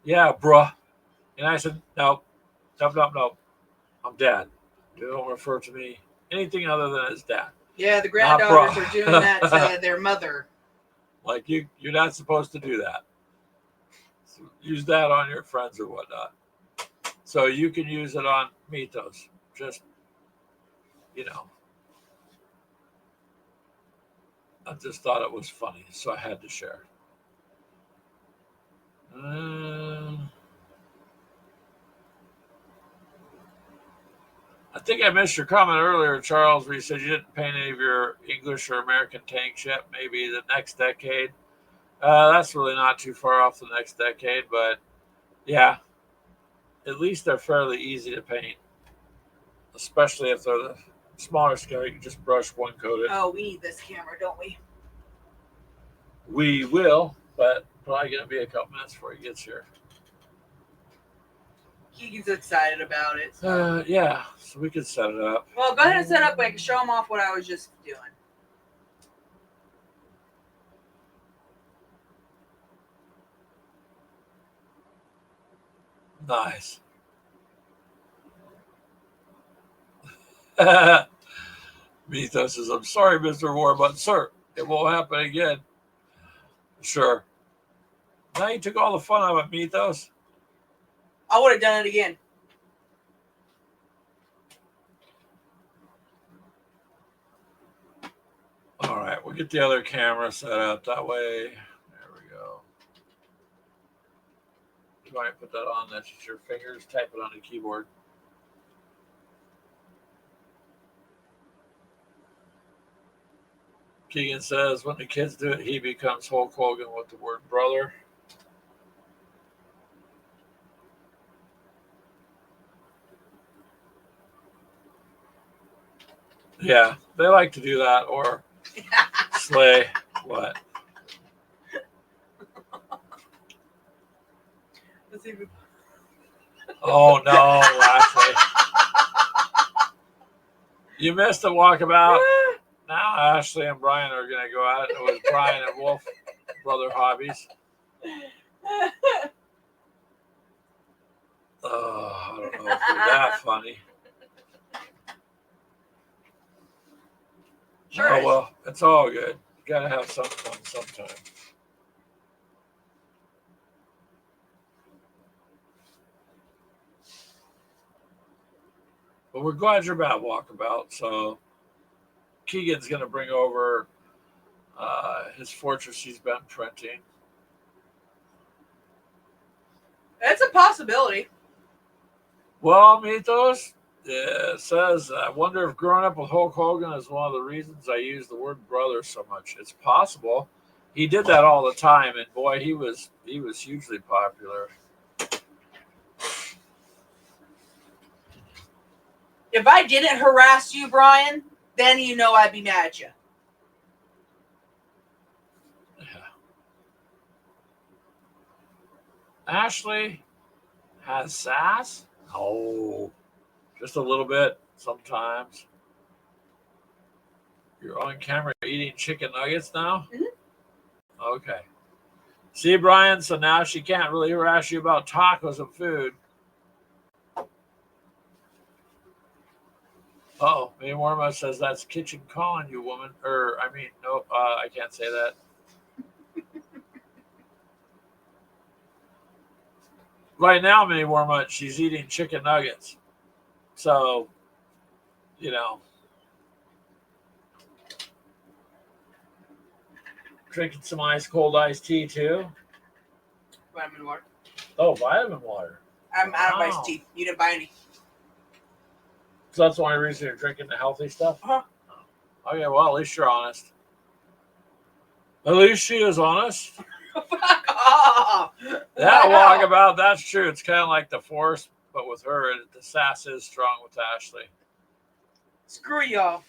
"Yeah, bruh." And I said, "No. I'm Dad. Don't refer to me anything other than as Dad." Yeah, the granddaughters are doing that to their mother. Like you're not supposed to do that. So use that on your friends or whatnot. So you can use it on Mythos. Just, I just thought it was funny, so I had to share. I think I missed your comment earlier, Charles, where you said you didn't paint any of your English or American tanks yet, maybe the next decade. That's really not too far off the next decade, but yeah, at least they're fairly easy to paint, especially if they're the smaller scale. You can just brush one coat it. Oh, we need this camera, don't we? We will, but probably going to be a couple minutes before he gets here. Keegan's excited about it. So. Yeah, so we could set it up. Well, go ahead and set it up. I can show him off what I was just doing. Nice. Mythos says, "I'm sorry, Mr. Warbutt, sir. It won't happen again." Sure. Now you took all the fun out of it, Mythos. I would have done it again. All right, we'll get the other camera set up that way. There we go. You want to put that on? That's just your fingers. Type it on the keyboard. Keegan says, when the kids do it, he becomes Hulk Hogan with the word brother. Yeah, they like to do that, or slay. What? Let's see if we... Oh, no, Ashley. You missed a walkabout. Now Ashley and Brian are going to go at it. It was Brian and Wolf, brother hobbies. Oh, I don't know if they're that funny. Sure. Oh, well, it's all good. You got to have some fun sometime. But we're glad you're back, Walkabout. So Keegan's going to bring over his fortress he's been printing. It's a possibility. Well, Mythos, it says, I wonder if growing up with Hulk Hogan is one of the reasons I use the word brother so much. It's possible. He did that all the time, and boy, he was hugely popular. If I didn't harass you, Brian, then you know I'd be mad at you. Yeah. Ashley has sass? Oh, just a little bit sometimes. You're on camera eating chicken nuggets now? Mm-hmm. Okay. See, Brian, so now she can't really harass you about tacos and food. Oh, May Warma says that's kitchen calling you, woman. Nope, I can't say that. Right now, Minnie Warma, she's eating chicken nuggets. So, Drinking some ice cold iced tea too. Vitamin water. Oh, vitamin water. I'm out of iced Wow. tea. You didn't buy any. So that's the only reason you're drinking the healthy stuff? Uh-huh. Okay, well, at least you're honest. At least she is honest. Fuck off. That Wow. walkabout, that's true. It's kind of like the Force, but with her, the sass is strong with Ashley. Screw y'all.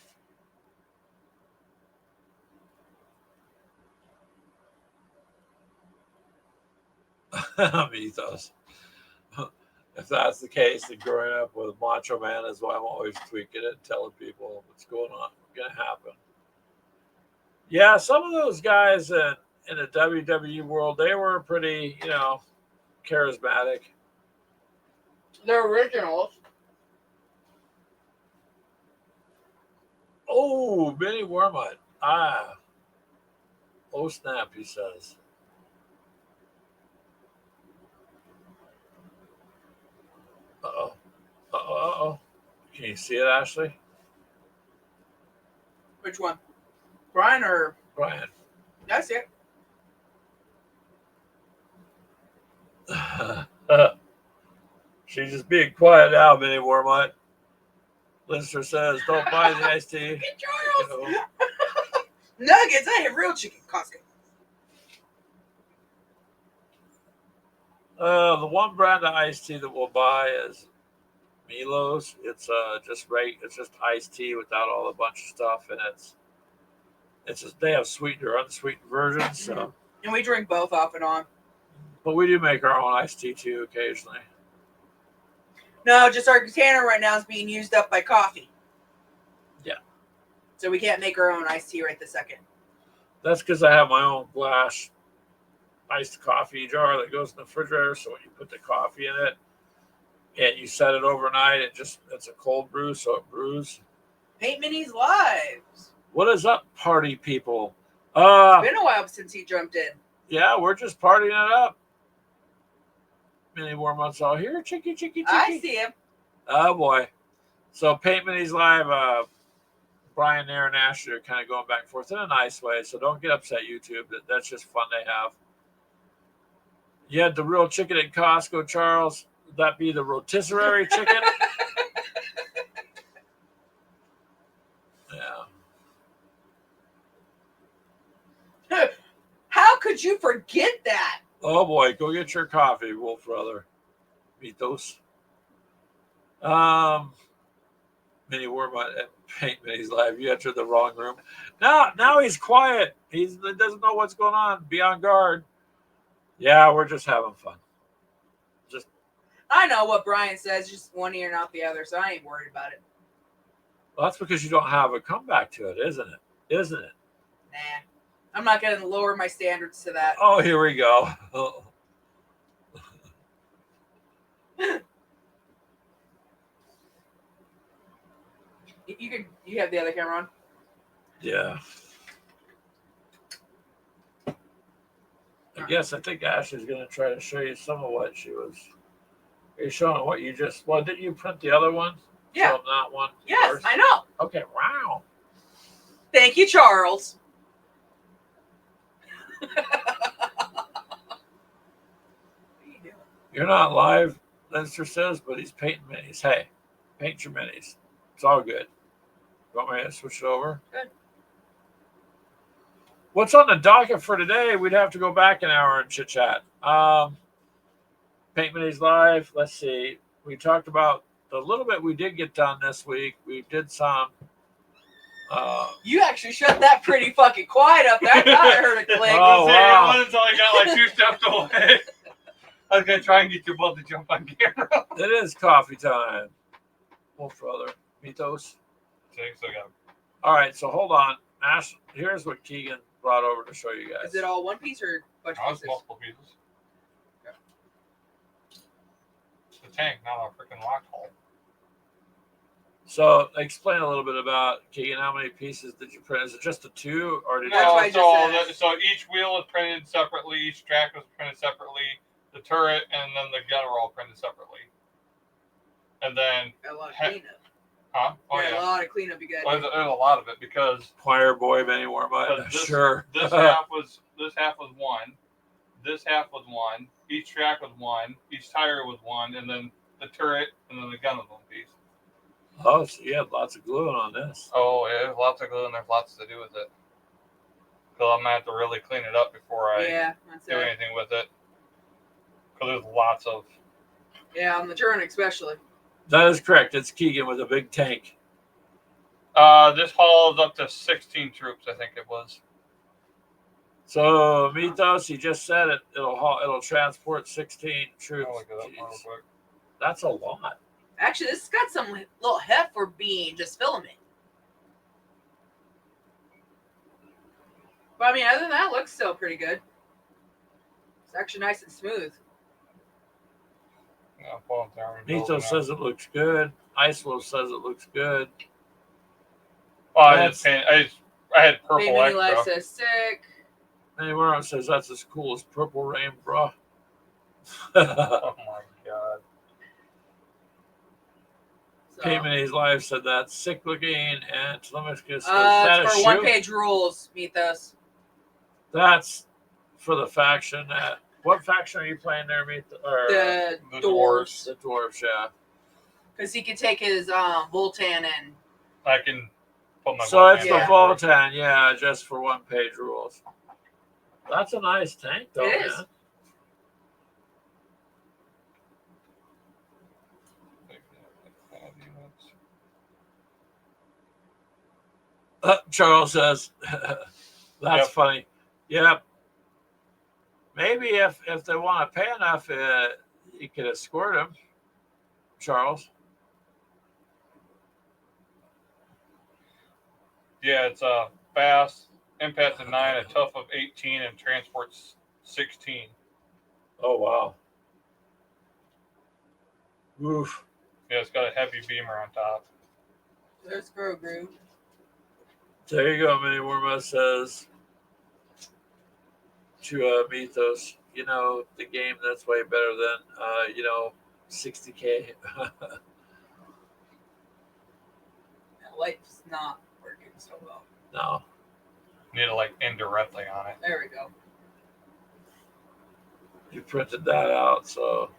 Mythos. If that's the case, then growing up with Macho Man is why I'm always tweaking it and telling people what's going on, what's going to happen. Yeah, some of those guys in the WWE world, they were pretty, charismatic. They're originals. Oh, Benny Wormut. Ah. Oh, snap, he says. Uh-oh. Uh-oh, uh-oh. Can you see it, Ashley? Which one? Brian or Brian. that's it. She's just being quiet now, Benny Wormut. Lister says, don't buy the iced tea. Charles. Nuggets. I have real chicken. Costco. The one brand of iced tea that we'll buy is Milo's. It's it's just iced tea without all the bunch of stuff, and it's just they have sweetened or unsweetened versions. So, and we drink both off and on. But we do make our own iced tea too occasionally. No, just our container right now is being used up by coffee. Yeah. So we can't make our own iced tea right this second. That's because I have my own glass iced coffee jar that goes in the refrigerator. So when you put the coffee in it and you set it overnight, it's a cold brew, so it brews. Paint Minis Lives. What is up, party people? It's been a while since he jumped in. Yeah, we're just partying it up. Many more months all here. Chicky. I see him. Oh, boy. So Paint Minis Live, Brian, Aaron, and Ashley are kind of going back and forth in a nice way. So don't get upset, YouTube. That's just fun they have. You had the real chicken at Costco, Charles. Would that be the rotisserie chicken? Yeah. How could you forget that? Oh, boy. Go get your coffee, Wolf Brother. Mythos. Mini Wormut at Paint Minis Live. You entered the wrong room. Now he's quiet. He doesn't know what's going on. Be on guard. Yeah, we're just having fun. I know what Brian says, just one ear, not the other, so I ain't worried about it. Well, that's because you don't have a comeback to it, isn't it? Isn't it? Nah. I'm not going to lower my standards to that. Oh, here we go. You have the other camera on? Yeah. I think Ashley's going to try to show you some of what she was. Are you showing what you just? Well, didn't you print the other one? Yeah. Show them that one. Yes, first? I know. Okay. Wow. Thank you, Charles. You're not live, Leinster says, but he's painting minis. Hey, paint your minis. It's all good. You want me to switch it over? Good. What's on the docket for today? We'd have to go back an hour and chit chat. Paint Minis Live. Let's see. We talked about the little bit we did get done this week. We did some. You actually shut that pretty fucking quiet up there. I thought I heard a click. Oh, wow. It wasn't until I got like 2 steps away. I was going to try and get you both to jump on camera. It is coffee time. Wolf Brother. Mythos. So yeah. All right, so hold on. Ash, here's what Keegan brought over to show you guys. Is it all one piece or a bunch I of was pieces? multiple pieces. Yeah. It's the tank, not a freaking lock hole. So explain a little bit about Keegan. How many pieces did you print? Is it just the 2, or did That's you? what I just said. So each wheel is printed separately. Each track was printed separately. The turret and then the gun were all printed separately. And then Got a lot of cleanup. Huh? Oh yeah, yeah. a lot of cleanup you got. Well, there's a lot of it because Choir boy, many more money. this, Sure. this half was one. This half was one. Each track was one. Each tire was one, and then the turret, and then the gun was one piece. Oh, so you have lots of gluing on this. Oh, yeah, there's lots of glue, and there's lots to do with it. Because I'm gonna have to really clean it up before I that's do it. anything with it. Because there's lots of. Yeah, on the turn especially. That is correct. It's Keegan with a big tank. This hauls up to 16 troops, I think it was. So Mythos, he just said it. It'll transport 16 troops. I'll look it up real Jeez. quick. That's a lot. Actually, this has got some little heft for being just filament. But I mean, other than that, it looks still pretty good. It's actually nice and smooth. Yeah, I'll pull it down and build Mythos it says it looks good. Islo says it looks good. Well, I had purple Hey, Mini Life extra. says sick. Anywhere else says that's as cool as Purple Rain, bro. Oh my god. So, K-Mini's Live said that. Sick looking. And Telemachus says, it's for one-page rules, Mythos. That's for the faction. What faction are you playing there, Mythos? The The dwarves. The dwarves, yeah. Because he could take his Voltan and... I can put my. So it's Yeah. the Voltan, yeah, just for one-page rules. That's a nice tank, though, It is. man. Charles says, that's funny. Yeah. Maybe if they want to pay enough, you could escort him, Charles. Yeah, it's a fast, impact of 9, a tough of 18, and transports 16. Oh, wow. Oof. Yeah, it's got a heavy beamer on top. There's Grogu. There you go, Mini Worma says to Mythos, the game that's way better than, 60K. That light's not working so well. No. Need to indirectly on it. There we go. You printed that out, so.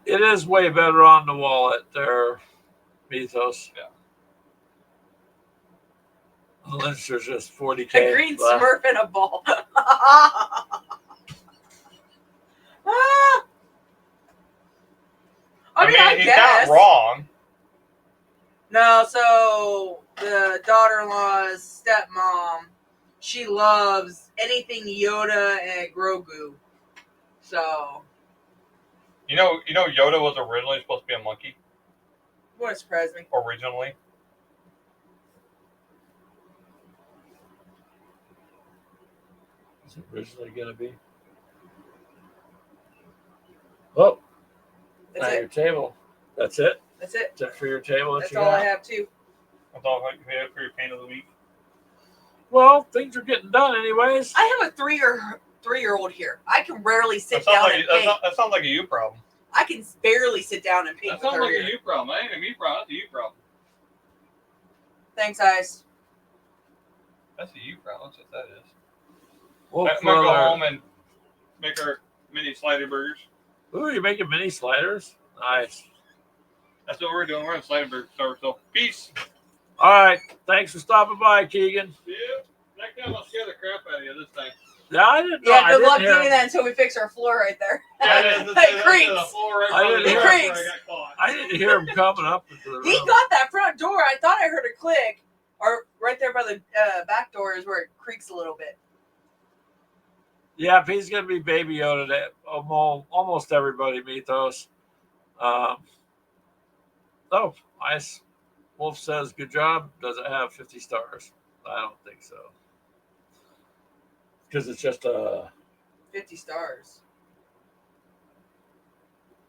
Yep. It is way better on the wallet there, Mythos. Yeah. Unless there's just 40K. A green left. Smurf and a ball. I mean, he's guess. not wrong. No, so the daughter-in-law's stepmom, she loves anything Yoda and Grogu. So. You know, Yoda was originally supposed to be a monkey. Wouldn't surprise me. Originally. Is it originally going to be? Oh, That's at it. your table. That's it? That's it. Is that for your table? That's all I have, too. That's all I have for your paint of the week. Well, things are getting done anyways. I have a three-year-old here. I can rarely sit That down sounds and paint. that sounds like a you problem. I can barely sit down and paint That with sounds her like here. a you problem. That ain't a me problem. That's a you problem. Thanks, guys. That's a you problem. That's what that is. Well, I'm gonna go home and make our mini slider burgers. Ooh, you're making mini sliders? Nice. That's what we're doing. We're in slider burger store. So peace. All right. Thanks for stopping by, Keegan. Yeah. Next time I'll scare the crap out of you this time. Yeah, I didn't know. Yeah, I good didn't luck hear doing that until we fix our floor right there. It creaks. It creaks. I didn't hear him coming up into the room. He got that front door. I thought I heard a click. Or right there by the back door is where it creaks a little bit. Yeah, he's going to be Baby Yoda to almost everybody, Mythos. Oh, nice. Wolf says, good job. Does it have 50 stars? I don't think so. Because it's just 50 stars.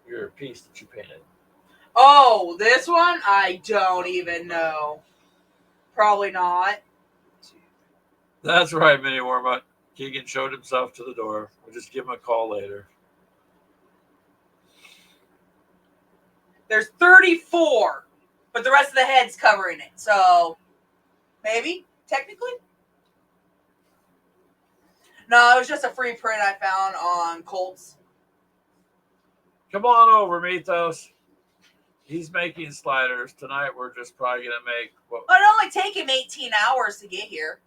your piece that you painted. Oh, this one? I don't even know. Probably not. That's right, Mini Warmutt. Keegan showed himself to the door. We'll just give him a call later. There's 34, but the rest of the head's covering it. So, maybe, technically? No, it was just a free print I found on Colts. Come on over, Mythos. He's making sliders. Tonight we're just probably going to make... Well, it only take him 18 hours to get here.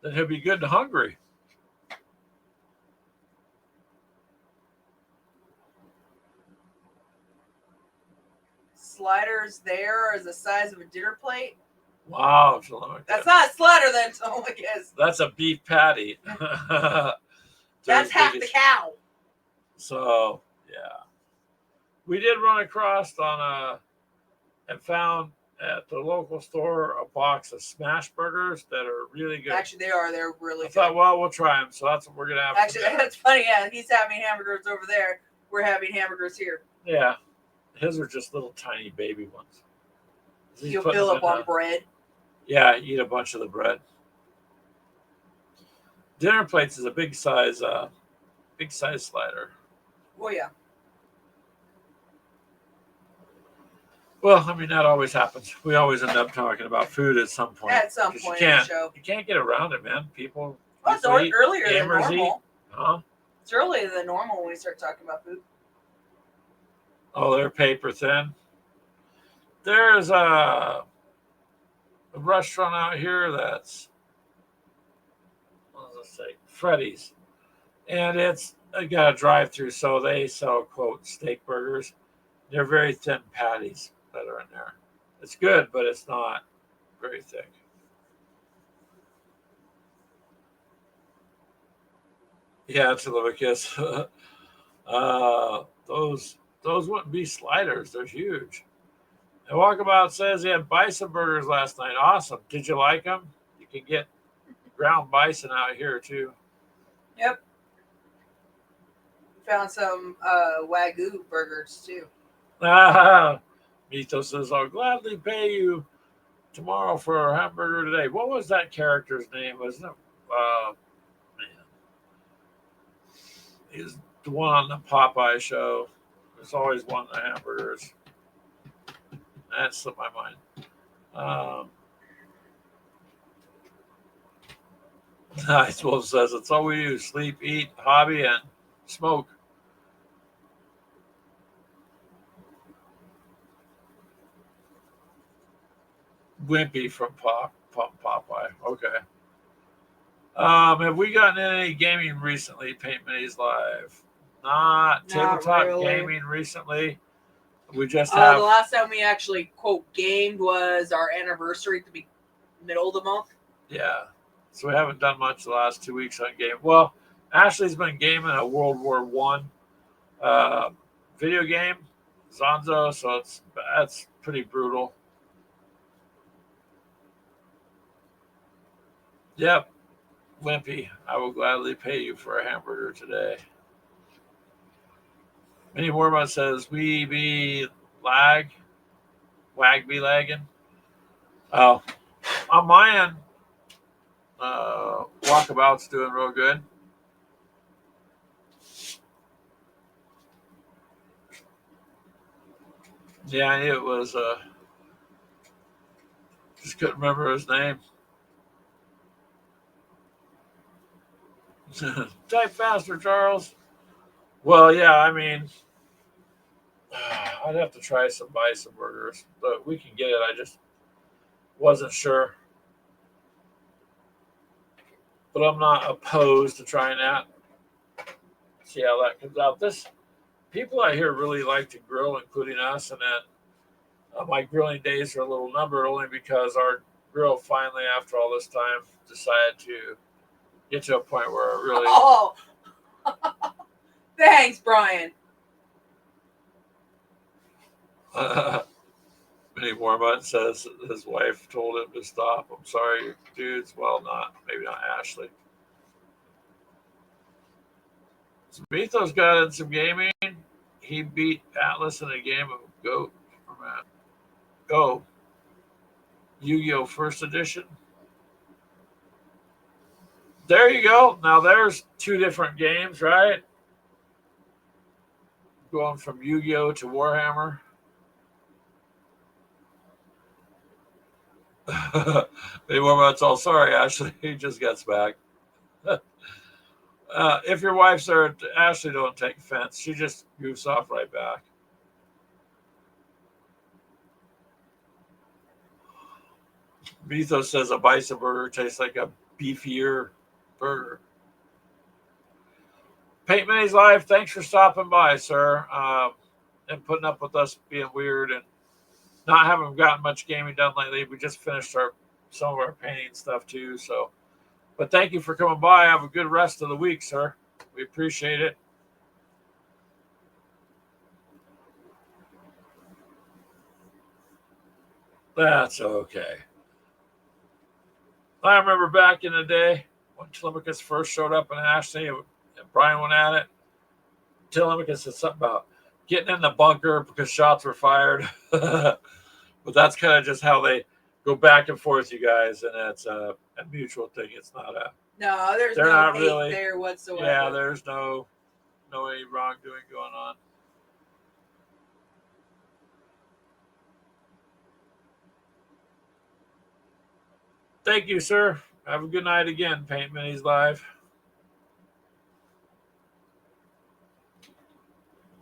Then he'll be good and hungry. Sliders there is the size of a dinner plate. Wow. That's not a slider then, guess. That's a beef patty. That's half the cow. So, yeah. We did run across and found at the local store a box of smash burgers that are really good. Actually, they are. They're really good. I thought, well, we'll try them. So that's what we're going to have. Actually, that's funny. Yeah, he's having hamburgers over there. We're having hamburgers here. Yeah. His are just little tiny baby ones. You'll fill up on bread. Yeah, eat a bunch of the bread. Dinner plates is a big size slider. Oh yeah. Well, I mean that always happens. We always end up talking about food at some point. At some point in the show. You can't get around it, man. People. Well, it's earlier than normal. Huh? It's earlier than normal when we start talking about food. Oh, they're paper thin. There's a restaurant out here that's, what does it say? Freddy's. And it's got a drive-through, so they sell, quote, steak burgers. They're very thin patties that are in there. It's good, but it's not very thick. Yeah, Telemachus. Those wouldn't be sliders. They're huge. And Walkabout says he had bison burgers last night. Awesome. Did you like them? You can get ground bison out here, too. Yep. Found some Wagyu burgers, too. Mito says, I'll gladly pay you tomorrow for a hamburger today. What was that character's name? Wasn't it? Man. He's the one on the Popeye show. There's always one of the hamburgers. That slipped my mind. Nice Wolf says it's all we do: sleep, eat, hobby, and smoke. Wimpy from Popeye. Okay. Have we gotten any gaming recently? Paint Minis Live. Not tabletop really. Gaming recently. We just have. The last time we actually quote gamed was our anniversary at the middle of the month. Yeah. So we haven't done much the last 2 weeks on game. Well, Ashley's been gaming a World War I video game, Zonzo. So that's pretty brutal. Yep. Wimpy, I will gladly pay you for a hamburger today. Minnie Warmont says, we be wag be lagging. Oh, on my end, Walkabout's doing real good. Yeah, it was, just couldn't remember his name. Type faster, Charles. Well, yeah, I mean, I'd have to try some bison burgers, but we can get it. I just wasn't sure. But I'm not opposed to trying that. See how that comes out. People out here really like to grill, including us, and then my grilling days are a little numbered only because our grill finally, after all this time, decided to get to a point where it really... Oh! Thanks, Brian. Minnie Warmont says his wife told him to stop. I'm sorry, dudes. Well, maybe not Ashley. So Mythos got in some gaming. He beat Atlas in a game of Go. Yu-Gi-Oh! First Edition. There you go. Now there's two different games, right? Going from Yu-Gi-Oh! To Warhammer. Hey, well, that's all. Sorry, Ashley. He just gets back. If your wife's there, Ashley, don't take offense. She just goofs off right back. Mythos says a bison burger tastes like a beefier burger. Paint Minnie's Life, thanks for stopping by, sir, and putting up with us being weird and not having gotten much gaming done lately. We just finished some of our painting stuff too. So, but thank you for coming by. Have a good rest of the week, sir. We appreciate it. That's okay. I remember back in the day when Telemachus first showed up in Ashley and Brian went at it. Telemachus said something about getting in the bunker because shots were fired. But that's kind of just how they go back and forth, you guys, and it's a mutual thing. It's not a. No, there's They're no not hate really there whatsoever. Yeah, there's no any wrongdoing going on. Thank you, sir. Have a good night again, Paint Minis Live.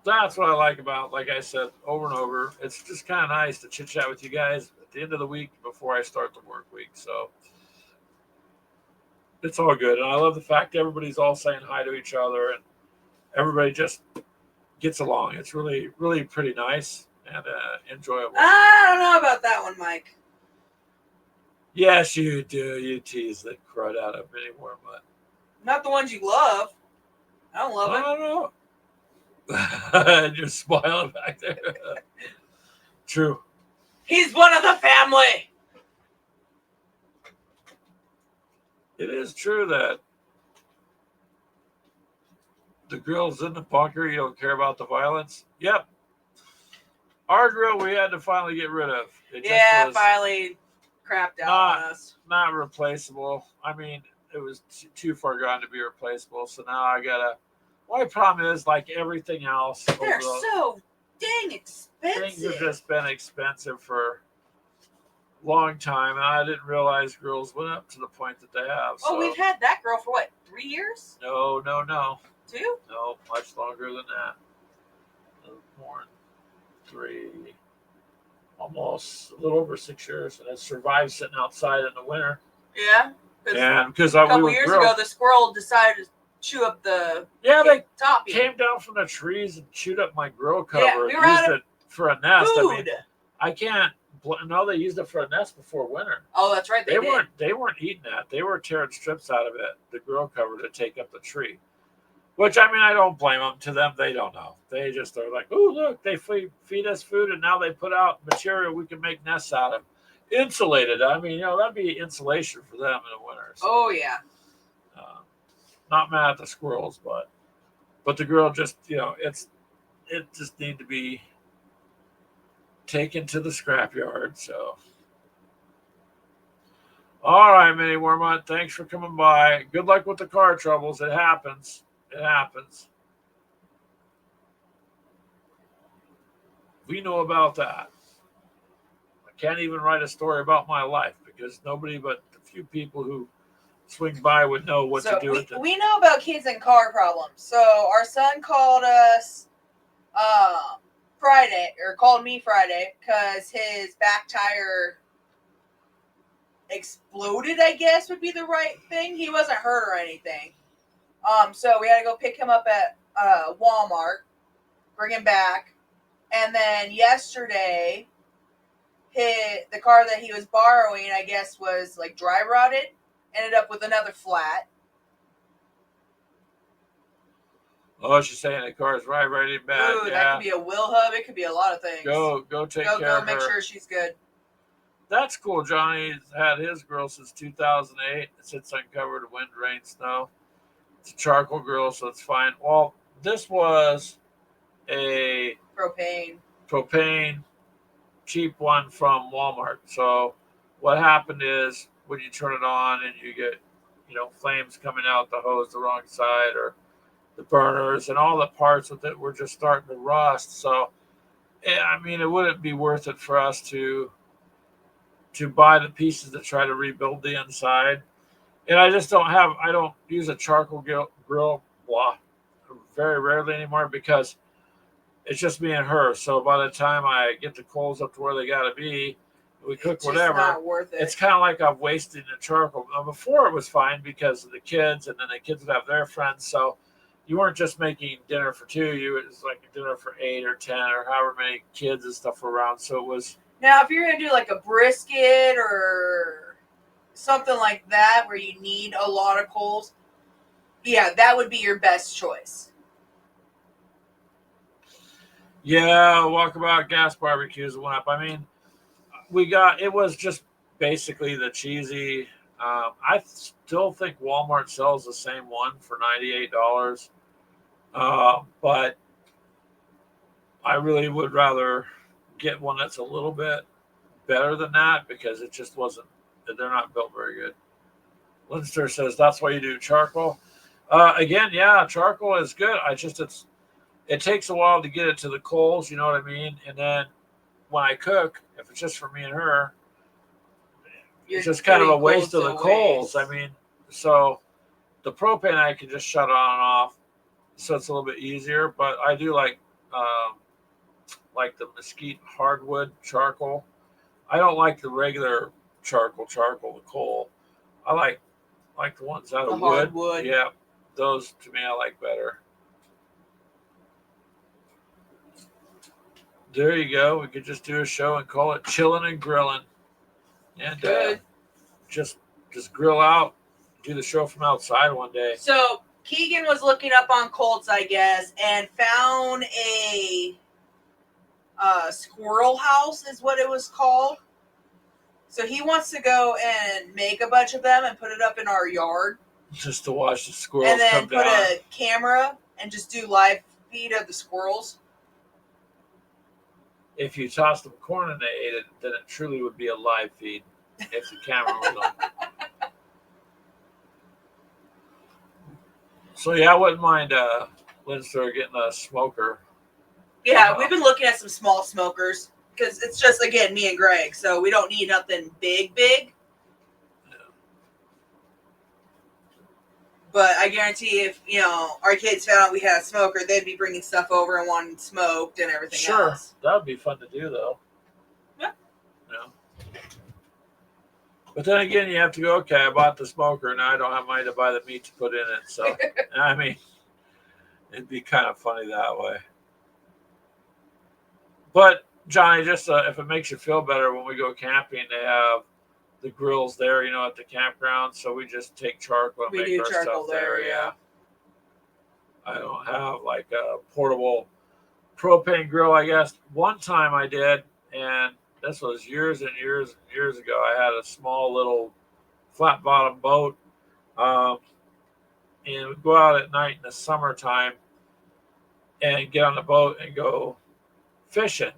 That's what I like about, like I said, over and over. It's just kind of nice to chit chat with you guys at the end of the week before I start the work week. So it's all good. And I love the fact everybody's all saying hi to each other and everybody just gets along. It's really, really pretty nice and enjoyable. I don't know about that one, Mike. Yes, you do. You tease the crud out of me more, but not the ones you love. I don't love I it. don't know. And you're smiling back there. True. He's one of the family. It is true that the girls in the bunker, you don't care about the violence. Yep. Our grill we had to finally get rid of. It just finally crapped out on us. Not replaceable. I mean, it was too far gone to be replaceable. So now I gotta. My problem is, like everything else, they're so dang expensive. Things have just been expensive for a long time, and I didn't realize grills went up to the point that they have. Oh, we've had that grill for what, 3 years? No. 2? No, much longer than that. More than 3, almost a little over 6 years, and it survived sitting outside in the winter. Yeah, and because a couple years ago, the squirrel decided to chew up the top. Came down from the trees and chewed up my grill cover. Yeah, we used it for a nest. Food. I mean, I can't. No, they used it for a nest before winter. Oh, that's right. They weren't eating that. They were tearing strips out of it, the grill cover, to take up the tree. Which, I mean, I don't blame them. To them, they don't know. They just are like, oh, look, they feed us food, and now they put out material we can make nests out of. Insulated. I mean, that'd be insulation for them in the winter. So, oh, yeah. Not mad at the squirrels, but the grill just, it just need to be taken to the scrapyard. So, all right, Mini Wormont, thanks for coming by. Good luck with the car troubles. It happens. We know about that. I can't even write a story about my life because nobody but a few people who swing by would know what to do with it. We know about kids and car problems. So our son called us Friday, or called me Friday, because his back tire exploded, I guess would be the right thing. He wasn't hurt or anything. So we had to go pick him up at Walmart, bring him back, and then yesterday, the car that he was borrowing, I guess, was like dry rotted. Ended up with another flat. Oh, she's saying the car's right in bad. Ooh, that could be a wheel hub. It could be a lot of things. Go take care of her. Go make sure she's good. That's cool. Johnny's had his grill since 2008. It sits uncovered, wind, rain, snow. It's a charcoal grill, so it's fine. Well, this was a propane cheap one from Walmart. So what happened is, when you turn it on and you get, flames coming out the hose the wrong side, or the burners and all the parts with it were just starting to rust. So, I mean, it wouldn't be worth it for us to to buy the pieces that try to rebuild the inside. And I just I don't use a charcoal grill very rarely anymore because it's just me and her. So by the time I get the coals up to where they got to be, we cook It's whatever. not worth it. It's kind of like I'm wasting the charcoal. Now, before it was fine because of the kids, and then the kids would have their friends. So you weren't just making dinner for two. It was like a dinner for 8 or 10 or however many kids and stuff were around. So it was. Now, if you're going to do like a brisket or something like that where you need a lot of coals, yeah, that would be your best choice. Yeah, Walkabout gas barbecues went up. I mean, it was just basically the cheesy. I still think Walmart sells the same one for $98. But I really would rather get one that's a little bit better than that because it just wasn't, they're not built very good. Linster says that's why you do charcoal. Again, yeah, charcoal is good. It takes a while to get it to the coals, you know what I mean? And then when I cook, if it's just for me and her, it's just kind of a waste of the coals. I mean, so the propane I can just shut on and off, so it's a little bit easier. But I do like the mesquite hardwood charcoal. I don't like the regular charcoal, the coal. I like the ones out of wood. Hardwood. Yeah, those to me I like better. There you go. We could just do a show and call it Chilling and Grilling. And just grill out, do the show from outside one day. So Keegan was looking up on Colts, I guess, and found a squirrel house is what it was called. So he wants to go and make a bunch of them and put it up in our yard. Just to watch the squirrels and then come down. Put a camera and just do live feed of the squirrels. If you tossed them corn and they ate it, then it truly would be a live feed if the camera was on. So yeah, I wouldn't mind Linster getting a smoker. Yeah, we've been looking at some small smokers because it's just, again, me and Greg, so we don't need nothing big. Yeah. But I guarantee if, our kids found out we had a smoker, they'd be bringing stuff over and wanting smoked and everything else. Sure, that would be fun to do, though. Yeah. But then again, you have to go, okay, I bought the smoker, now I don't have money to buy the meat to put in it. So, I mean, it'd be kind of funny that way. But, Johnny, just if it makes you feel better, when we go camping, they have the grills there, at the campground. So we just take charcoal and make our stuff there. Yeah. I don't have like a portable propane grill, I guess. One time I did, and this was years and years and years ago. I had a small little flat bottom boat, and we'd go out at night in the summertime and get on the boat and go fishing.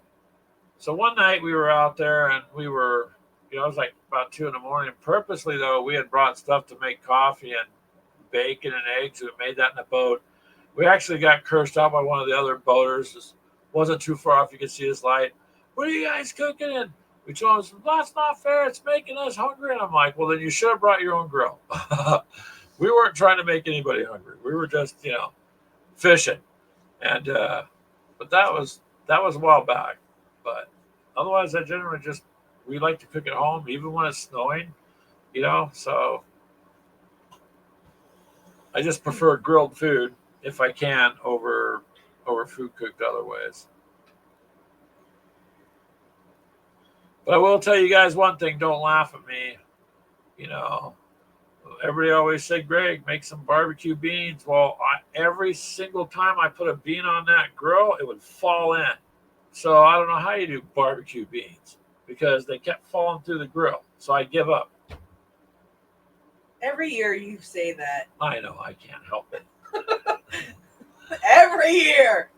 So one night we were out there and we were, it was like about 2 a.m. Purposely, though, we had brought stuff to make coffee and bacon and eggs. We made that in the boat. We actually got cursed out by one of the other boaters. Just wasn't too far off. You could see his light. What are you guys cooking? And we told him, that's not fair. It's making us hungry. And I'm like, well, then you should have brought your own grill. We weren't trying to make anybody hungry. We were just, fishing. And but that was a while back. But otherwise, I generally we like to cook at home, even when it's snowing, so I just prefer grilled food if I can over food cooked other ways. But I will tell you guys one thing, don't laugh at me. Everybody always said, Greg, make some barbecue beans. Well, every single time I put a bean on that grill, it would fall in. So I don't know how you do barbecue beans because they kept falling through the grill. So I give up. Every year you say that. I know, I can't help it. Every year.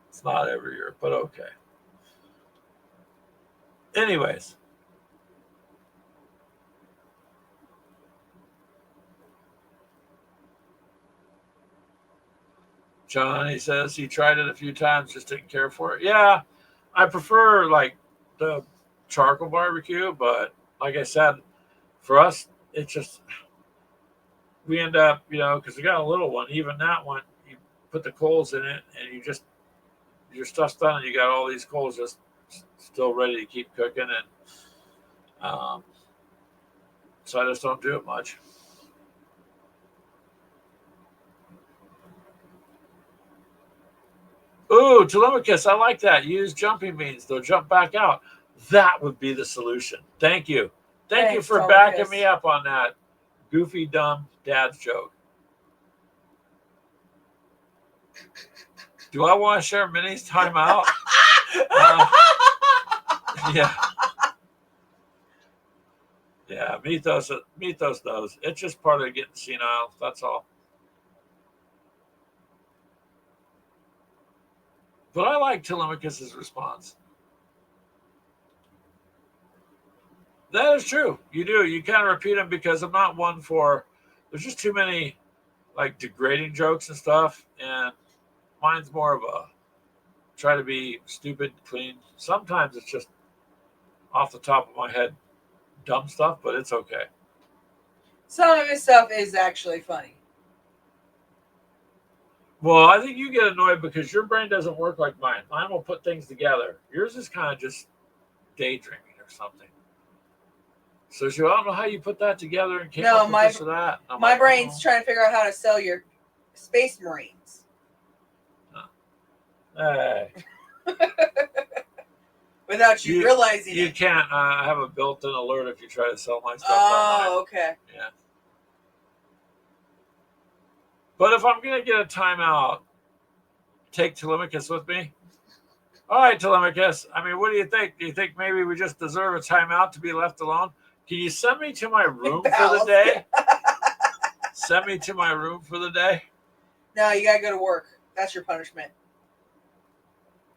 It's not every year, but okay. Anyways. Johnny says he tried it a few times, just didn't care for it. Yeah, I prefer like the charcoal barbecue, but like I said, for us, it's just we end up, because we got a little one. Even that one, you put the coals in it, and your stuff's done, and you got all these coals just still ready to keep cooking, and so I just don't do it much. Ooh, Telemachus, I like that. Use jumping beans. They'll jump back out. That would be the solution. Thank you. Thank you Thanks, for Telemachus. backing me up on that goofy, dumb dad's joke. Do I want to share Minnie's timeout? Yeah. Yeah, Mythos knows. It's just part of getting senile. That's all. But I like Telemachus's response. That is true. You do. You kind of repeat them because I'm not one for. There's just too many like degrading jokes and stuff, and mine's more of a try to be stupid, clean. Sometimes it's just off the top of my head, dumb stuff, but it's okay. Some of his stuff is actually funny. Well, I think you get annoyed because your brain doesn't work like mine. Mine will put things together. Yours is kind of just daydreaming or something. So I don't know how you put that together and came up with this or that. My brain's trying to figure out how to sell your Space Marines. Hey. Without you realizing you it. Can't have a built-in alert if you try to sell my stuff online. Oh, okay. Yeah. But if I'm going to get a timeout, take Telemachus with me. All right, Telemachus. I mean, what do you think? Do you think maybe we just deserve a timeout to be left alone? Can you send me to my room for the day? Send me to my room for the day? No, you got to go to work. That's your punishment.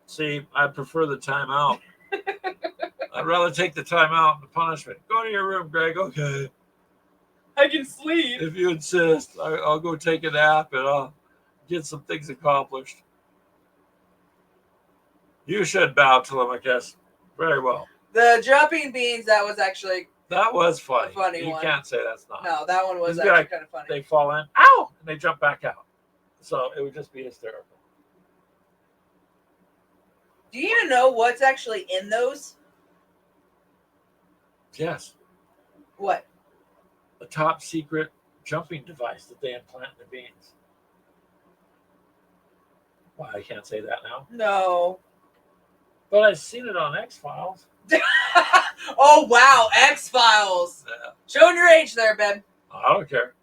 See, I prefer the timeout. I'd rather take the timeout and the punishment. Go to your room, Greg. Okay. I can sleep. If you insist, I'll go take a nap and I'll get some things accomplished. You should bow, Telemachus. Very well. The jumping beans, that was actually... That was funny. A funny you one. Can't say that's not. No, that one was actually kind of funny. They fall in, ow, and they jump back out. So it would just be hysterical. Do you even know what's actually in those? Yes. What? A top secret jumping device that they implant in the beans. Well, I can't say that now. No. But I've seen it on X-Files. Oh, wow. X-Files. Yeah. Showing your age there, Ben. I don't care.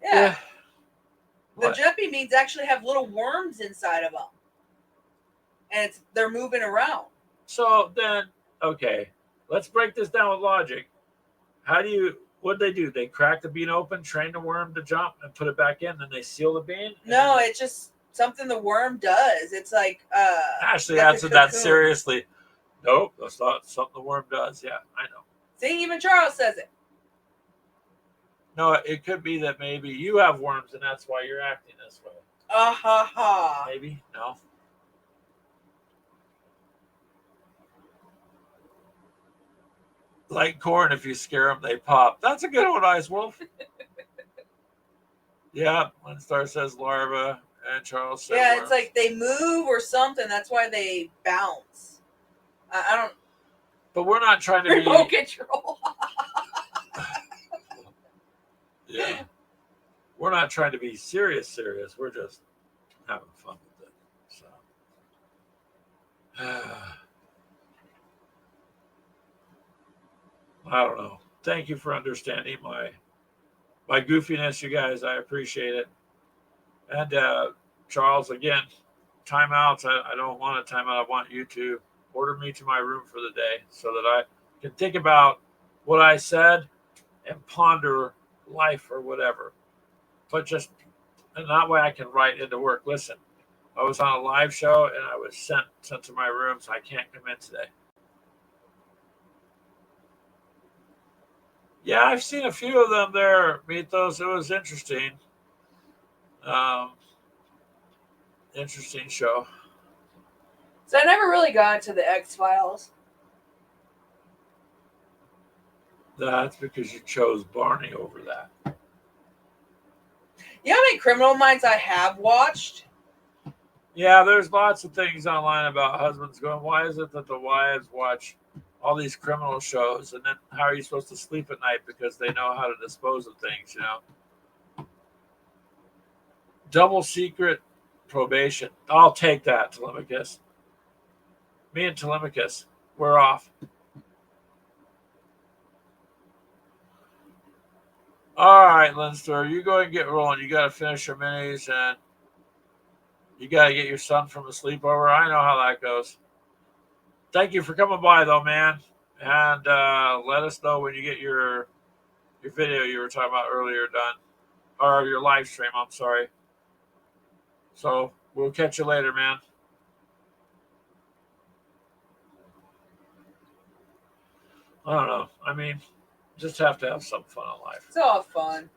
Yeah. The jumping beans actually have little worms inside of them. And they're moving around. So then, okay, let's break this down with logic. What do they do? They crack the bean open, train the worm to jump, and put it back in, then they seal the bean? No, it's just something the worm does. It's like Ashley like answered that seriously. Nope, that's not something the worm does. Yeah, I know. See, even Charles says it. No, it could be that maybe you have worms and that's why you're acting this way. Ha. Maybe. No. Like corn, if you scare them, they pop. That's a good one, Ice Wolf. Yeah, Winstar says larva, and Charles says worms. It's like they move or something. That's why they bounce. I don't. But we're not trying to be remote control. Yeah, we're not trying to be serious. We're just having fun with it. So, I don't know. Thank you for understanding my goofiness, you guys. I appreciate it. And Charles, again, timeouts. I don't want a timeout. I want you to order me to my room for the day so that I can think about what I said and ponder life or whatever. But just and that way I can write into work. Listen, I was on a live show and I was sent to my room, so I can't come in today. Yeah, I've seen a few of them there, Mythos. It was interesting. Interesting show. So I never really got into the X-Files. That's because you chose Barney over that. You know how many Criminal Minds I have watched? Yeah, there's lots of things online about husbands going, why is it that the wives watch all these criminal shows, and then how are you supposed to sleep at night because they know how to dispose of things, you know? Double secret probation. I'll take that, Telemachus. Me and Telemachus, we're off. All right, Linster, you go ahead and get rolling. You got to finish your minis, and you got to get your son from a sleepover. I know how that goes. Thank you for coming by, though, man. And let us know when you get your video you were talking about earlier done. Or your live stream, I'm sorry. So we'll catch you later, man. I don't know. I mean, just have to have some fun in life. It's all fun.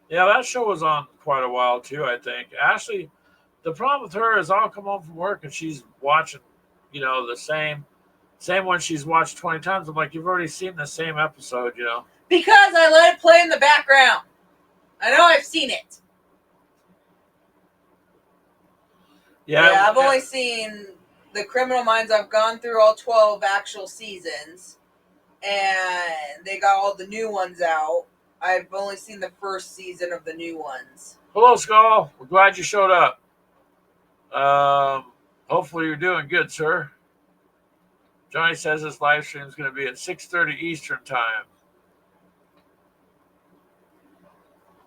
Yeah, that show was on quite a while, too, I think. Ashley, the problem with her is I'll come home from work and she's watching, you know, the same one she's watched 20 times. I'm like, you've already seen the same episode, you know. Because I let it play in the background. I know I've seen it. Yeah, I've only seen the Criminal Minds. I've gone through all 12 actual seasons. And they got all the new ones out. I've only seen the first season of the new ones. Hello, Skull. We're glad you showed up. Hopefully you're doing good, sir. Johnny says this live stream is going to be at 6:30 Eastern time.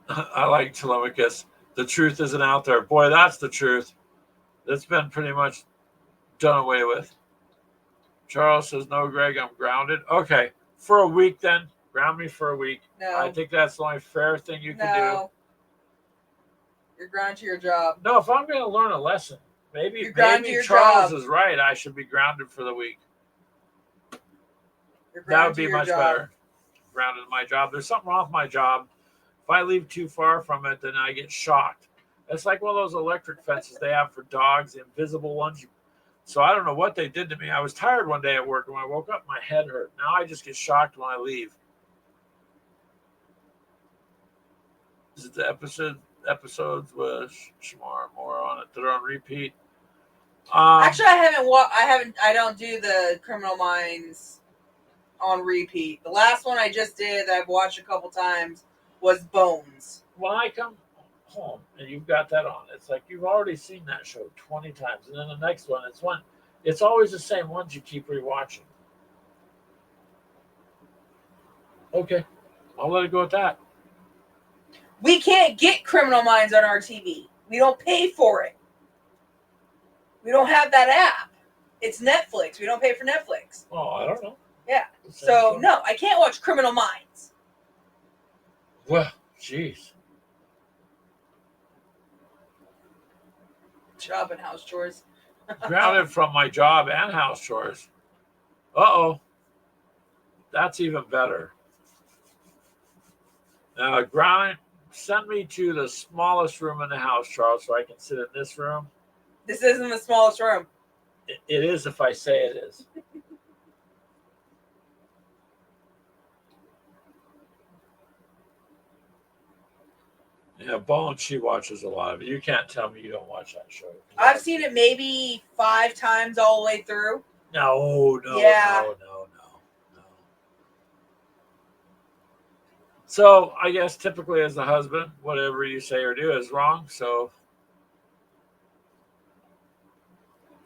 I like Telemachus. The truth isn't out there. Boy, that's the truth. That's been pretty much done away with. Charles says, no, Greg, I'm grounded. Okay, for a week then. Ground me for a week. No. I think that's the only fair thing you can do. You're grounded to your job. No, if I'm going to learn a lesson, maybe Charles job. is right. I should be grounded for the week. That would be much better. Grounded in my job. There's something wrong with my job. If I leave too far from it, then I get shocked. It's like one of those electric fences they have for dogs, the invisible ones. So I don't know what they did to me. I was tired one day at work, and when I woke up, my head hurt. Now I just get shocked when I leave. Is it the episodes with Shamar more on it? They're on repeat. Actually, I don't do the Criminal Minds on repeat. The last one I just did that I've watched a couple times was Bones. When I come home and you've got that on, it's like you've already seen that show 20 times, and then the next one, it's always the same ones you keep rewatching. Okay, I'll let it go at that. We can't get Criminal Minds on our TV. We don't pay for it. We don't have that app. It's Netflix. We don't pay for Netflix. Oh, I don't know. Yeah. So, no, I can't watch Criminal Minds. Well, jeez. Job and house chores. Grounded from my job and house chores. Uh-oh. That's even better. Grounded, send me to the smallest room in the house, Charles, so I can sit in this room. This isn't the smallest room. It is if I say it is. Yeah, Bone, she watches a lot of it. You can't tell me you don't watch that show. I've seen it maybe 5 times all the way through. No. So I guess typically as the husband, whatever you say or do is wrong. So,